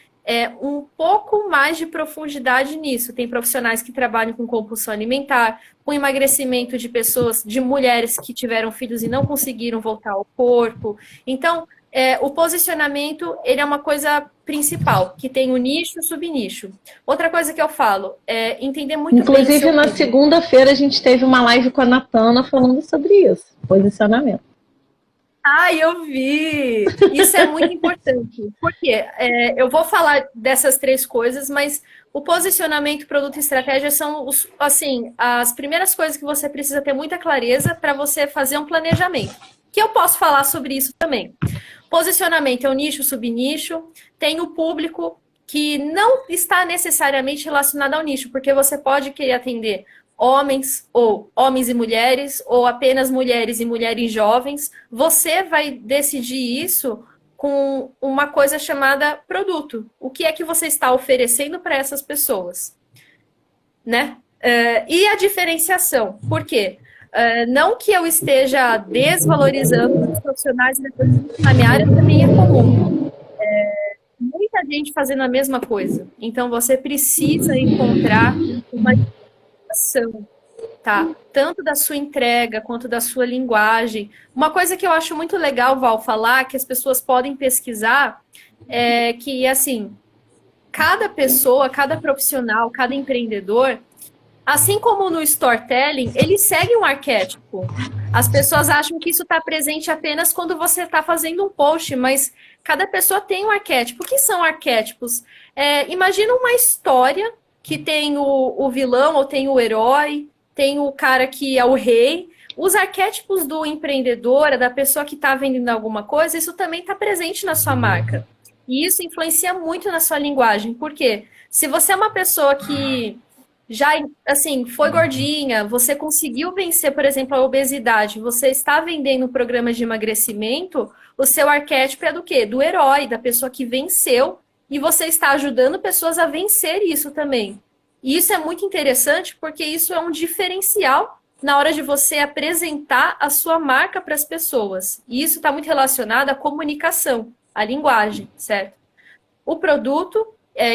um pouco mais de profundidade nisso. Tem profissionais que trabalham com compulsão alimentar, com emagrecimento de pessoas, de mulheres que tiveram filhos e não conseguiram voltar ao corpo. Então, o posicionamento, ele é uma coisa principal, que tem o nicho e o subnicho. Outra coisa que eu falo é entender muito bem... Inclusive, na segunda-feira, a gente teve uma live com a Natana falando sobre isso, posicionamento. Eu vi! Isso é muito importante. Porque eu vou falar dessas três coisas, mas o posicionamento, produto e estratégia são as primeiras coisas que você precisa ter muita clareza para você fazer um planejamento. Que eu posso falar sobre isso também. Posicionamento é o nicho, subnicho, tem o público que não está necessariamente relacionado ao nicho, porque você pode querer atender homens ou homens e mulheres, ou apenas mulheres e mulheres jovens. Você vai decidir isso com uma coisa chamada produto. O que é que você está oferecendo para essas pessoas, né? E a diferenciação. Por quê? Não que eu esteja desvalorizando os profissionais, na minha área também é comum. Muita gente fazendo a mesma coisa. Então, você precisa encontrar uma diferenciação, tá? Tanto da sua entrega, quanto da sua linguagem. Uma coisa que eu acho muito legal, Val, falar, que as pessoas podem pesquisar, é que, assim, cada pessoa, cada profissional, cada empreendedor, assim como no storytelling, ele segue um arquétipo. As pessoas acham que isso está presente apenas quando você está fazendo um post, mas cada pessoa tem um arquétipo. O que são arquétipos? Imagina uma história que tem o vilão ou tem o herói, tem o cara que é o rei. Os arquétipos do empreendedor, da pessoa que está vendendo alguma coisa, isso também está presente na sua marca. E isso influencia muito na sua linguagem. Por quê? Se você é uma pessoa que já, assim, foi gordinha, você conseguiu vencer, por exemplo, a obesidade, você está vendendo um programa de emagrecimento, o seu arquétipo é do quê? Do herói, da pessoa que venceu, e você está ajudando pessoas a vencer isso também. E isso é muito interessante porque isso é um diferencial na hora de você apresentar a sua marca para as pessoas. E isso está muito relacionado à comunicação, à linguagem, certo? O produto,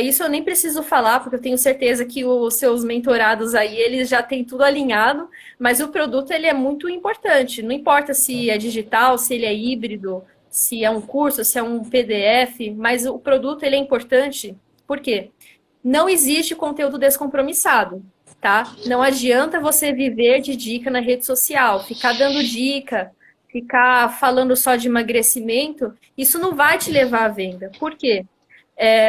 isso eu nem preciso falar, porque eu tenho certeza que os seus mentorados aí, eles já têm tudo alinhado, mas o produto, ele é muito importante. Não importa se é digital, se ele é híbrido, se é um curso, se é um PDF, mas o produto, ele é importante. Por quê? Não existe conteúdo descompromissado, tá? Não adianta você viver de dica na rede social, ficar dando dica, ficar falando só de emagrecimento, isso não vai te levar à venda. Por quê?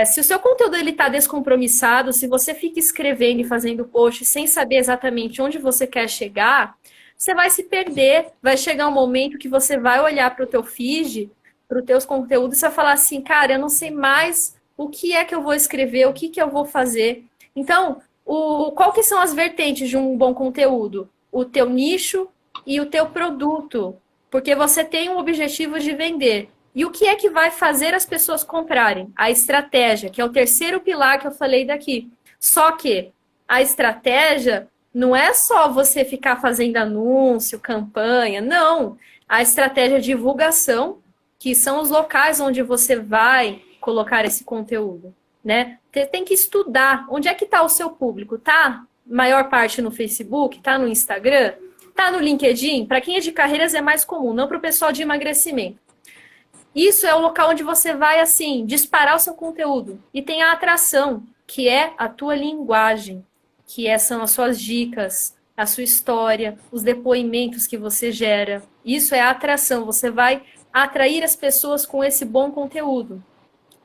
Se o seu conteúdo está descompromissado, se você fica escrevendo e fazendo post sem saber exatamente onde você quer chegar, você vai se perder. Vai chegar um momento que você vai olhar para o teu feed, para os teus conteúdos, e você vai falar assim, cara, eu não sei mais o que é que eu vou escrever, o que eu vou fazer. Então, qual que são as vertentes de um bom conteúdo? o teu nicho e o teu produto, porque você tem um objetivo de vender. E o que é que vai fazer as pessoas comprarem? A estratégia, que é o terceiro pilar que eu falei daqui. Só que a estratégia não é só você ficar fazendo anúncio, campanha, não. A estratégia de divulgação, que são os locais onde você vai colocar esse conteúdo, né? Você tem que estudar onde é que está o seu público, tá? Maior parte no Facebook, tá no Instagram, tá no LinkedIn. Para quem é de carreiras é mais comum, não para o pessoal de emagrecimento. Isso é o local onde você vai, assim, disparar o seu conteúdo. E tem a atração, que é a tua linguagem, são as suas dicas, a sua história, os depoimentos que você gera. Isso é a atração, você vai atrair as pessoas com esse bom conteúdo.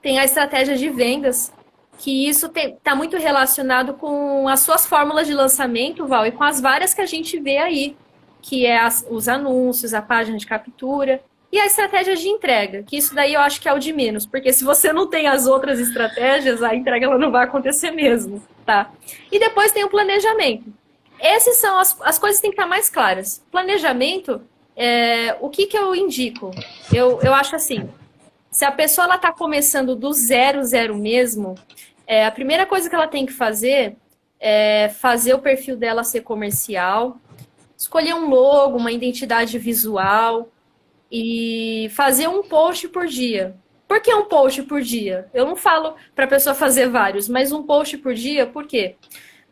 Tem a estratégia de vendas, que isso está muito relacionado com as suas fórmulas de lançamento, Val, e com as várias que a gente vê aí, que é os anúncios, a página de captura, e a estratégia de entrega, que isso daí eu acho que é o de menos, porque se você não tem as outras estratégias, a entrega ela não vai acontecer mesmo, tá? E depois tem o planejamento. Essas são as coisas que têm que estar mais claras. Planejamento, o que eu indico? Eu acho assim, se a pessoa está começando do zero, zero mesmo, a primeira coisa que ela tem que fazer é fazer o perfil dela ser comercial, escolher um logo, uma identidade visual e fazer um post por dia. Por que um post por dia? Eu não falo para a pessoa fazer vários, mas um post por dia, por quê?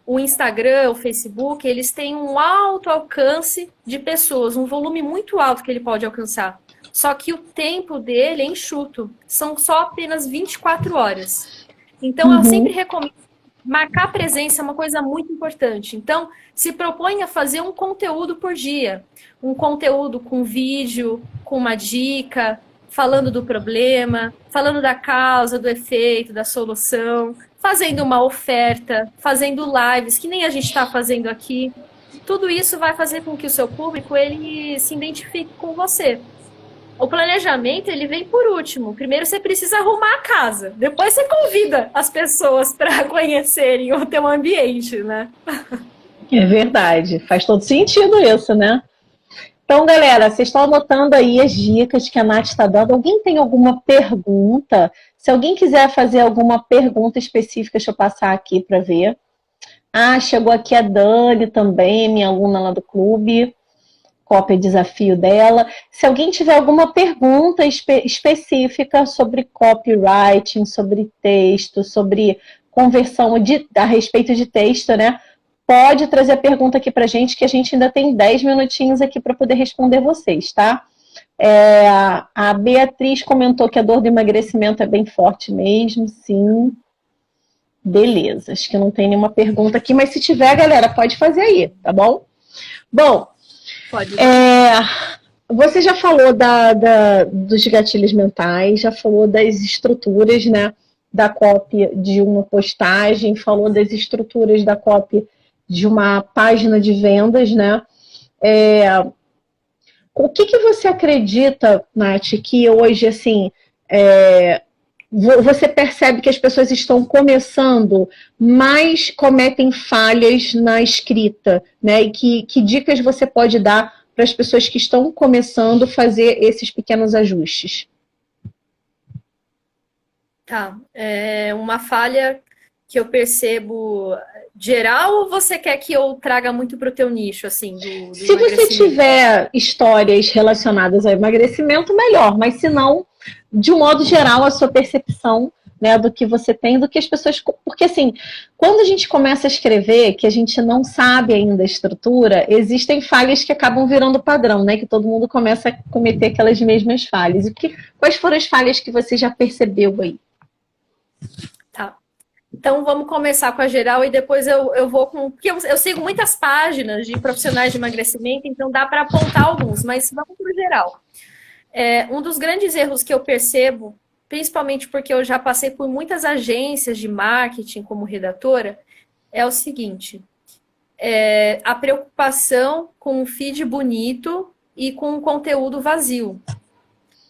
O Instagram, o Facebook, eles têm um alto alcance de pessoas, um volume muito alto que ele pode alcançar. Só que o tempo dele é enxuto, são só apenas 24 horas. Então, eu sempre recomendo marcar presença, é uma coisa muito importante. Então, se propõe a fazer um conteúdo por dia. Um conteúdo com vídeo, com uma dica, falando do problema, falando da causa, do efeito, da solução, fazendo uma oferta, fazendo lives, que nem a gente está fazendo aqui. Tudo isso vai fazer com que o seu público ele se identifique com você. O planejamento, ele vem por último. Primeiro você precisa arrumar a casa. Depois você convida as pessoas para conhecerem o teu ambiente, né? É verdade. Faz todo sentido isso, né? Então, galera, vocês estão anotando aí as dicas que a Nath está dando. Alguém tem alguma pergunta? Se alguém quiser fazer alguma pergunta específica, deixa eu passar aqui para ver. Ah, chegou aqui a Dani também, minha aluna lá do clube. Cópia desafio dela. Se alguém tiver alguma pergunta específica sobre copywriting, sobre texto, sobre conversão a respeito de texto, né? Pode trazer a pergunta aqui pra gente, que a gente ainda tem 10 minutinhos aqui para poder responder vocês, tá? A Beatriz comentou que a dor do emagrecimento é bem forte mesmo, sim. Beleza, acho que não tem nenhuma pergunta aqui, mas se tiver, galera, pode fazer aí, tá bom? Bom, Pode. Você já falou dos gatilhos mentais, já falou das estruturas, né, da copy de uma postagem, falou das estruturas da copy de uma página de vendas, né? O que você acredita, Nath, que hoje, assim, você percebe que as pessoas estão começando, mas cometem falhas na escrita, né? E que dicas você pode dar para as pessoas que estão começando a fazer esses pequenos ajustes? Tá. Uma falha que eu percebo geral, ou você quer que eu traga muito para o teu nicho, assim, do Se você tiver histórias relacionadas ao emagrecimento, melhor. Mas se não, de um modo geral, a sua percepção, né, do que você tem, do que as pessoas... Porque, assim, quando a gente começa a escrever, que a gente não sabe ainda a estrutura, existem falhas que acabam virando padrão, né? Que todo mundo começa a cometer aquelas mesmas falhas. Quais foram as falhas que você já percebeu aí? Tá. Então, vamos começar com a geral e depois eu vou com... Porque eu sigo muitas páginas de profissionais de emagrecimento, então dá para apontar alguns, mas vamos para o geral. Um dos grandes erros que eu percebo, principalmente porque eu já passei por muitas agências de marketing como redatora, é o seguinte: a preocupação com um feed bonito e com um conteúdo vazio.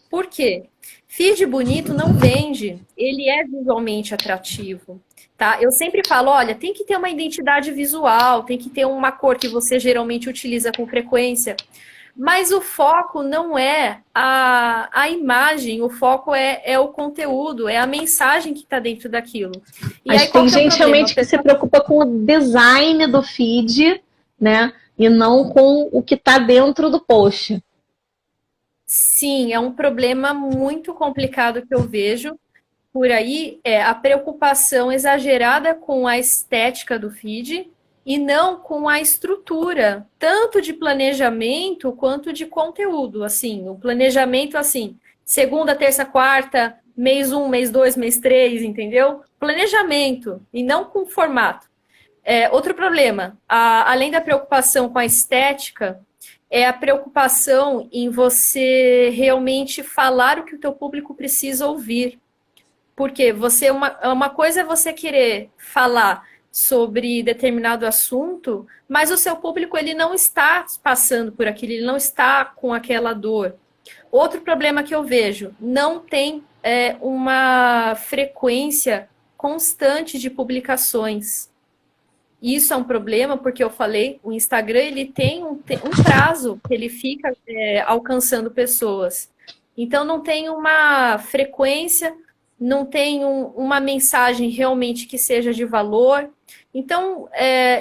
Por quê? Feed bonito não vende, ele é visualmente atrativo. tá? Eu sempre falo, olha, tem que ter uma identidade visual, tem que ter uma cor que você geralmente utiliza com frequência, mas o foco não é a imagem, o foco é o conteúdo, é a mensagem que está dentro daquilo. E aí, Mas qual tem que é o gente problema? realmente que se preocupa com o design do feed, né? E não com o que está dentro do post. Sim, é um problema muito complicado que eu vejo por aí, é a preocupação exagerada com a estética do feed e não com a estrutura, tanto de planejamento quanto de conteúdo. Assim, o planejamento, assim, segunda, terça, quarta, mês um, mês 2, mês 3, entendeu? Planejamento e não com formato. Outro problema, além da preocupação com a estética, é a preocupação em você realmente falar o que o teu público precisa ouvir. Porque uma coisa é você querer falar sobre determinado assunto, mas o seu público ele não está passando por aquilo, ele não está com aquela dor. Outro problema que eu vejo, não tem uma frequência constante de publicações. Isso é um problema, porque eu falei, o Instagram ele tem um prazo que ele fica alcançando pessoas. Então não tem uma frequência, não tem uma mensagem realmente que seja de valor. Então,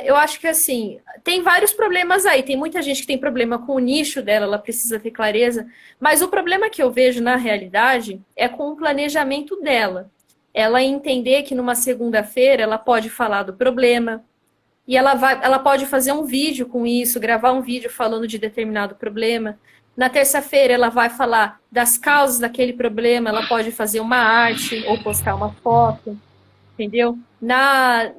eu acho que assim, tem vários problemas aí. Tem muita gente que tem problema com o nicho dela, ela precisa ter clareza. Mas o problema que eu vejo na realidade é com o planejamento dela. Ela entender que numa segunda-feira ela pode falar do problema, e ela pode fazer um vídeo com isso, gravar um vídeo falando de determinado problema. Na terça-feira, ela vai falar das causas daquele problema, ela pode fazer uma arte ou postar uma foto, entendeu? Na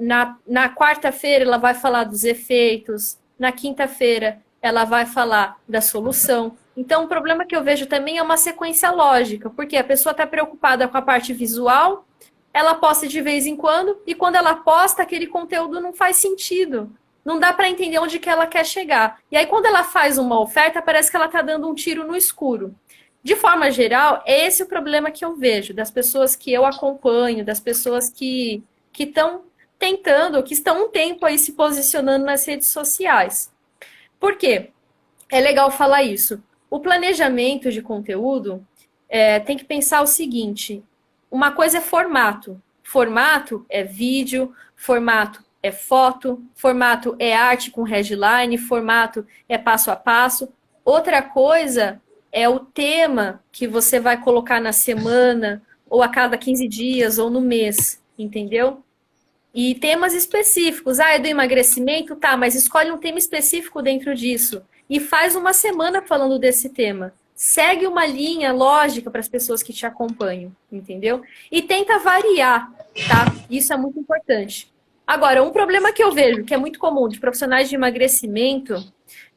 quarta-feira, ela vai falar dos efeitos. Na quinta-feira, ela vai falar da solução. Então, o problema que eu vejo também é uma sequência lógica, porque a pessoa está preocupada com a parte visual, ela posta de vez em quando, e quando ela posta, aquele conteúdo não faz sentido. Não dá para entender onde que ela quer chegar. E aí, quando ela faz uma oferta, parece que ela está dando um tiro no escuro. De forma geral, é esse o problema que eu vejo, das pessoas que eu acompanho, das pessoas que estão tentando, que estão um tempo aí se posicionando nas redes sociais. Por quê? É legal falar isso. O planejamento de conteúdo tem que pensar o seguinte: uma coisa é formato. Formato é vídeo, formato é foto, formato é arte com headline, formato é passo a passo. Outra coisa é o tema que você vai colocar na semana, ou a cada 15 dias, ou no mês, entendeu? E temas específicos. Ah, é do emagrecimento? Tá, mas escolhe um tema específico dentro disso. E faz uma semana falando desse tema. Segue uma linha lógica para as pessoas que te acompanham, entendeu? E tenta variar, tá? Isso é muito importante. Agora, um problema que eu vejo, que é muito comum de profissionais de emagrecimento,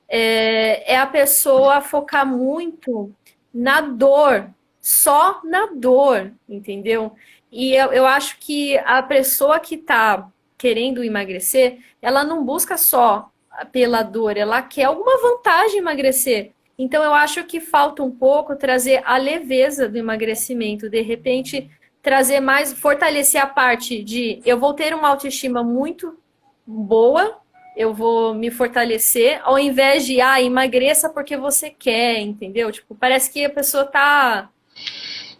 é a pessoa focar muito na dor, só na dor, entendeu? E eu acho que a pessoa que está querendo emagrecer, ela não busca só pela dor, ela quer alguma vantagem em emagrecer. Então eu acho que falta um pouco trazer a leveza do emagrecimento, de repente trazer mais, fortalecer a parte de eu vou ter uma autoestima muito boa, eu vou me fortalecer, ao invés de emagreça porque você quer, entendeu? Tipo, parece que a pessoa tá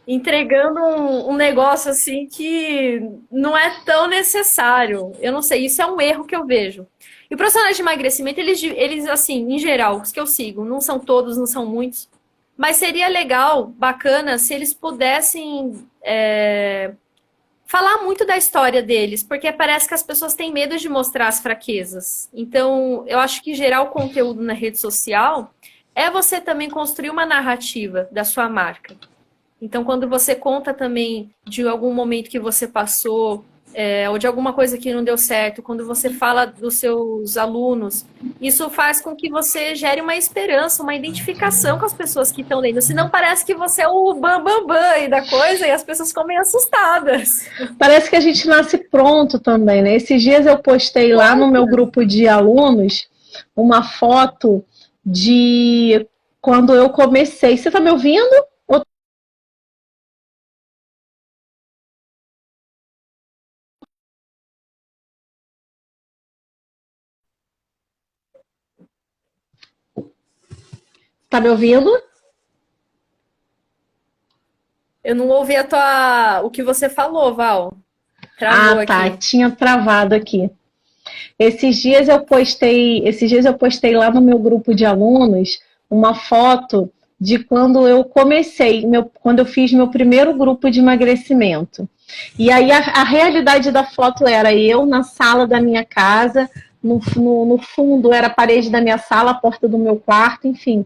entregando um negócio assim que não é tão necessário. Eu não sei, isso é um erro que eu vejo. E profissionais de emagrecimento, eles, assim, em geral, os que eu sigo, não são todos, não são muitos, mas seria legal, bacana, se eles pudessem falar muito da história deles, porque parece que as pessoas têm medo de mostrar as fraquezas. Então, eu acho que gerar o conteúdo na rede social é você também construir uma narrativa da sua marca. Então, quando você conta também de algum momento que você passou, ou de alguma coisa que não deu certo, quando você fala dos seus alunos, isso faz com que você gere uma esperança, uma identificação com as pessoas que estão lendo. Senão parece que você é o bambambam aí da coisa e as pessoas ficam meio assustadas. Parece que a gente nasce pronto também, né? Esses dias eu postei lá no meu grupo de alunos uma foto de quando eu comecei. Você está me ouvindo? Tá me ouvindo? Eu não ouvi o que você falou, Val. Travou Tá, aqui. tinha travado aqui. Esses dias eu postei lá no meu grupo de alunos uma foto de quando eu quando eu fiz meu primeiro grupo de emagrecimento. E aí a realidade da foto era eu na sala da minha casa, no fundo era a parede da minha sala, a porta do meu quarto, enfim.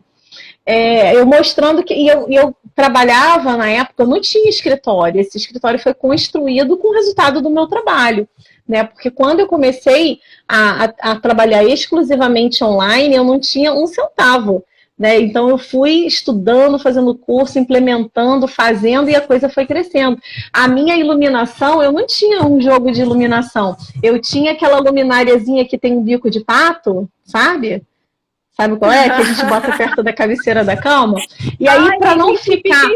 Eu mostrando que eu trabalhava na época, eu não tinha escritório. Esse escritório foi construído com o resultado do meu trabalho, né? Porque quando eu comecei a trabalhar exclusivamente online, eu não tinha um centavo, né? Então eu fui estudando, fazendo curso, implementando, fazendo, e a coisa foi crescendo. A minha iluminação, eu não tinha um jogo de iluminação. Eu tinha aquela lumináriazinha que tem um bico de pato, sabe? Sabe qual é? Que a gente bota perto da cabeceira da cama. E aí, para não ficar...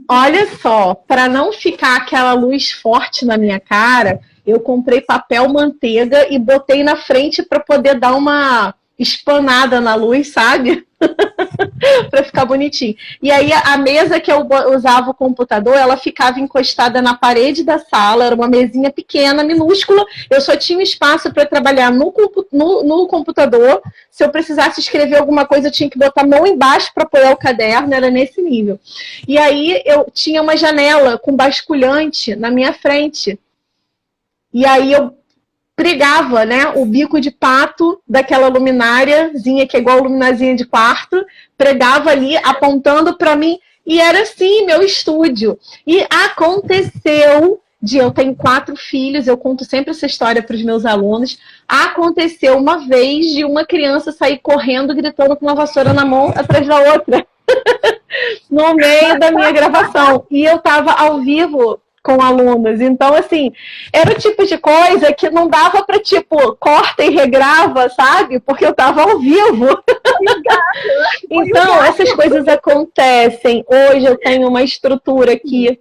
Olha só, para não ficar aquela luz forte na minha cara, eu comprei papel manteiga e botei na frente para poder dar uma espanada na luz, sabe? Para ficar bonitinho. E aí a mesa que eu usava o computador, ela ficava encostada na parede da sala, era uma mesinha pequena, minúscula, eu só tinha espaço para trabalhar no computador. Se eu precisasse escrever alguma coisa, eu tinha que botar a mão embaixo para apoiar o caderno, era nesse nível. E aí eu tinha uma janela com basculhante na minha frente. E aí eu pregava, né, o bico de pato daquela lumináriazinha, que é igual a luminarzinha de quarto, pregava ali, apontando para mim, e era assim, meu estúdio. E aconteceu eu tenho 4 filhos, eu conto sempre essa história para os meus alunos, aconteceu uma vez de uma criança sair correndo, gritando com uma vassoura na mão, atrás da outra, no meio da minha gravação. E eu estava ao vivo com alunos. Então, assim, era o tipo de coisa que não dava para, tipo, corta e regrava, sabe? Porque eu tava ao vivo. Então, essas coisas acontecem. Hoje eu tenho uma estrutura aqui.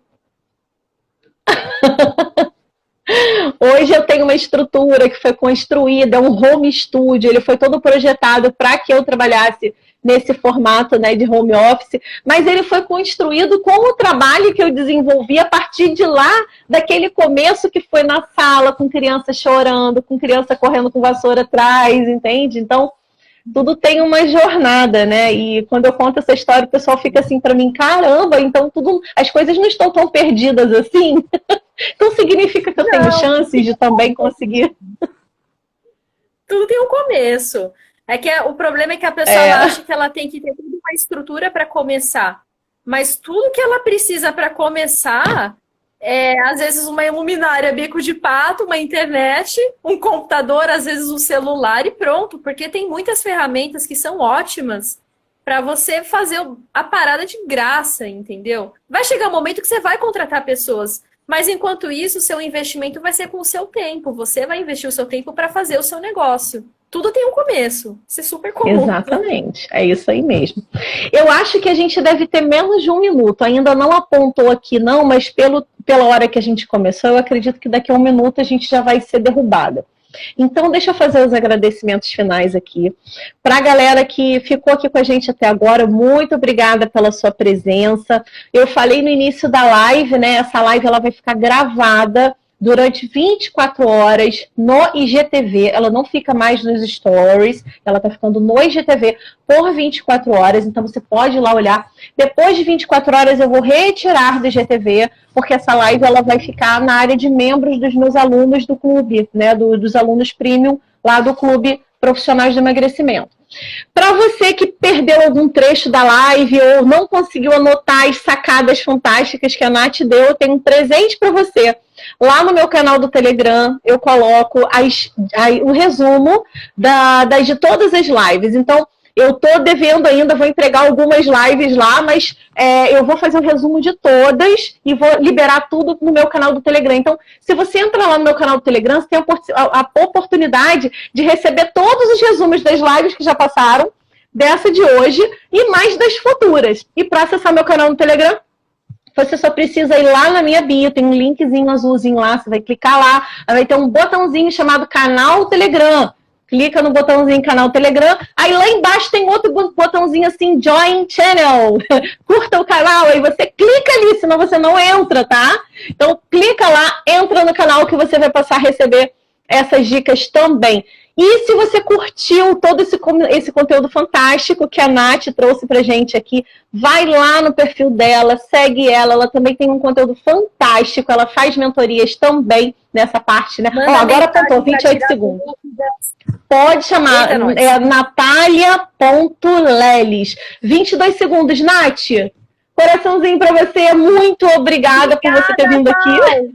Hoje eu tenho uma estrutura que foi construída, um home studio, ele foi todo projetado para que eu trabalhasse nesse formato, né, de home office, mas ele foi construído com o trabalho que eu desenvolvi a partir de lá, daquele começo que foi na sala, com criança chorando, com criança correndo com vassoura atrás, entende? Então, tudo tem uma jornada, né? E quando eu conto essa história, o pessoal fica assim para mim, caramba, então as coisas não estão tão perdidas assim. Então significa que eu tenho chances de também conseguir. Tudo tem um começo. O problema é que a pessoa acha que ela tem que ter toda uma estrutura para começar. Mas tudo que ela precisa para começar às vezes, uma luminária, bico de pato, uma internet, um computador, às vezes um celular e pronto. Porque tem muitas ferramentas que são ótimas para você fazer a parada de graça, entendeu? Vai chegar um momento que você vai contratar pessoas. Mas, enquanto isso, o seu investimento vai ser com o seu tempo. Você vai investir o seu tempo para fazer o seu negócio. Tudo tem um começo. Isso é super comum. Exatamente. É isso aí mesmo. Eu acho que a gente deve ter menos de 1 minuto. Ainda não apontou aqui, não, mas pela hora que a gente começou, eu acredito que daqui a 1 minuto a gente já vai ser derrubada. Então, deixa eu fazer os agradecimentos finais aqui. Para a galera que ficou aqui com a gente até agora, muito obrigada pela sua presença. Eu falei no início da live, né? Essa live ela vai ficar gravada durante 24 horas no IGTV. Ela não fica mais nos stories, ela está ficando no IGTV por 24 horas, então você pode ir lá olhar. Depois de 24 horas eu vou retirar do IGTV, porque essa live ela vai ficar na área de membros dos meus alunos do clube, né, dos alunos premium lá do Clube Profissionais de Emagrecimento. Para você que perdeu algum trecho da live ou não conseguiu anotar as sacadas fantásticas que a Nath deu, eu tenho um presente para você. Lá no meu canal do Telegram, eu coloco o resumo de todas as lives. Então, eu estou devendo ainda, vou entregar algumas lives lá, mas eu vou fazer um resumo de todas e vou liberar tudo no meu canal do Telegram. Então, se você entrar lá no meu canal do Telegram, você tem a oportunidade de receber todos os resumos das lives que já passaram, dessa de hoje e mais das futuras. E para acessar meu canal no Telegram, você só precisa ir lá na minha bio, tem um linkzinho azulzinho lá, você vai clicar lá, vai ter um botãozinho chamado Canal Telegram. clica no botãozinho canal Telegram, aí lá embaixo tem outro botãozinho assim, Join Channel, curta o canal, aí você clica ali, senão você não entra, tá? Então clica lá, entra no canal que você vai passar a receber essas dicas também. E se você curtiu todo esse conteúdo fantástico que a Nath trouxe pra gente aqui, vai lá no perfil dela, segue ela também tem um conteúdo fantástico, ela faz mentorias também nessa parte, né? Ó, agora apontou, 28 segundos. Pode chamar, é Natalia.leles. 22 segundos, Nath. Coraçãozinho pra você, muito obrigada por você ter vindo aqui.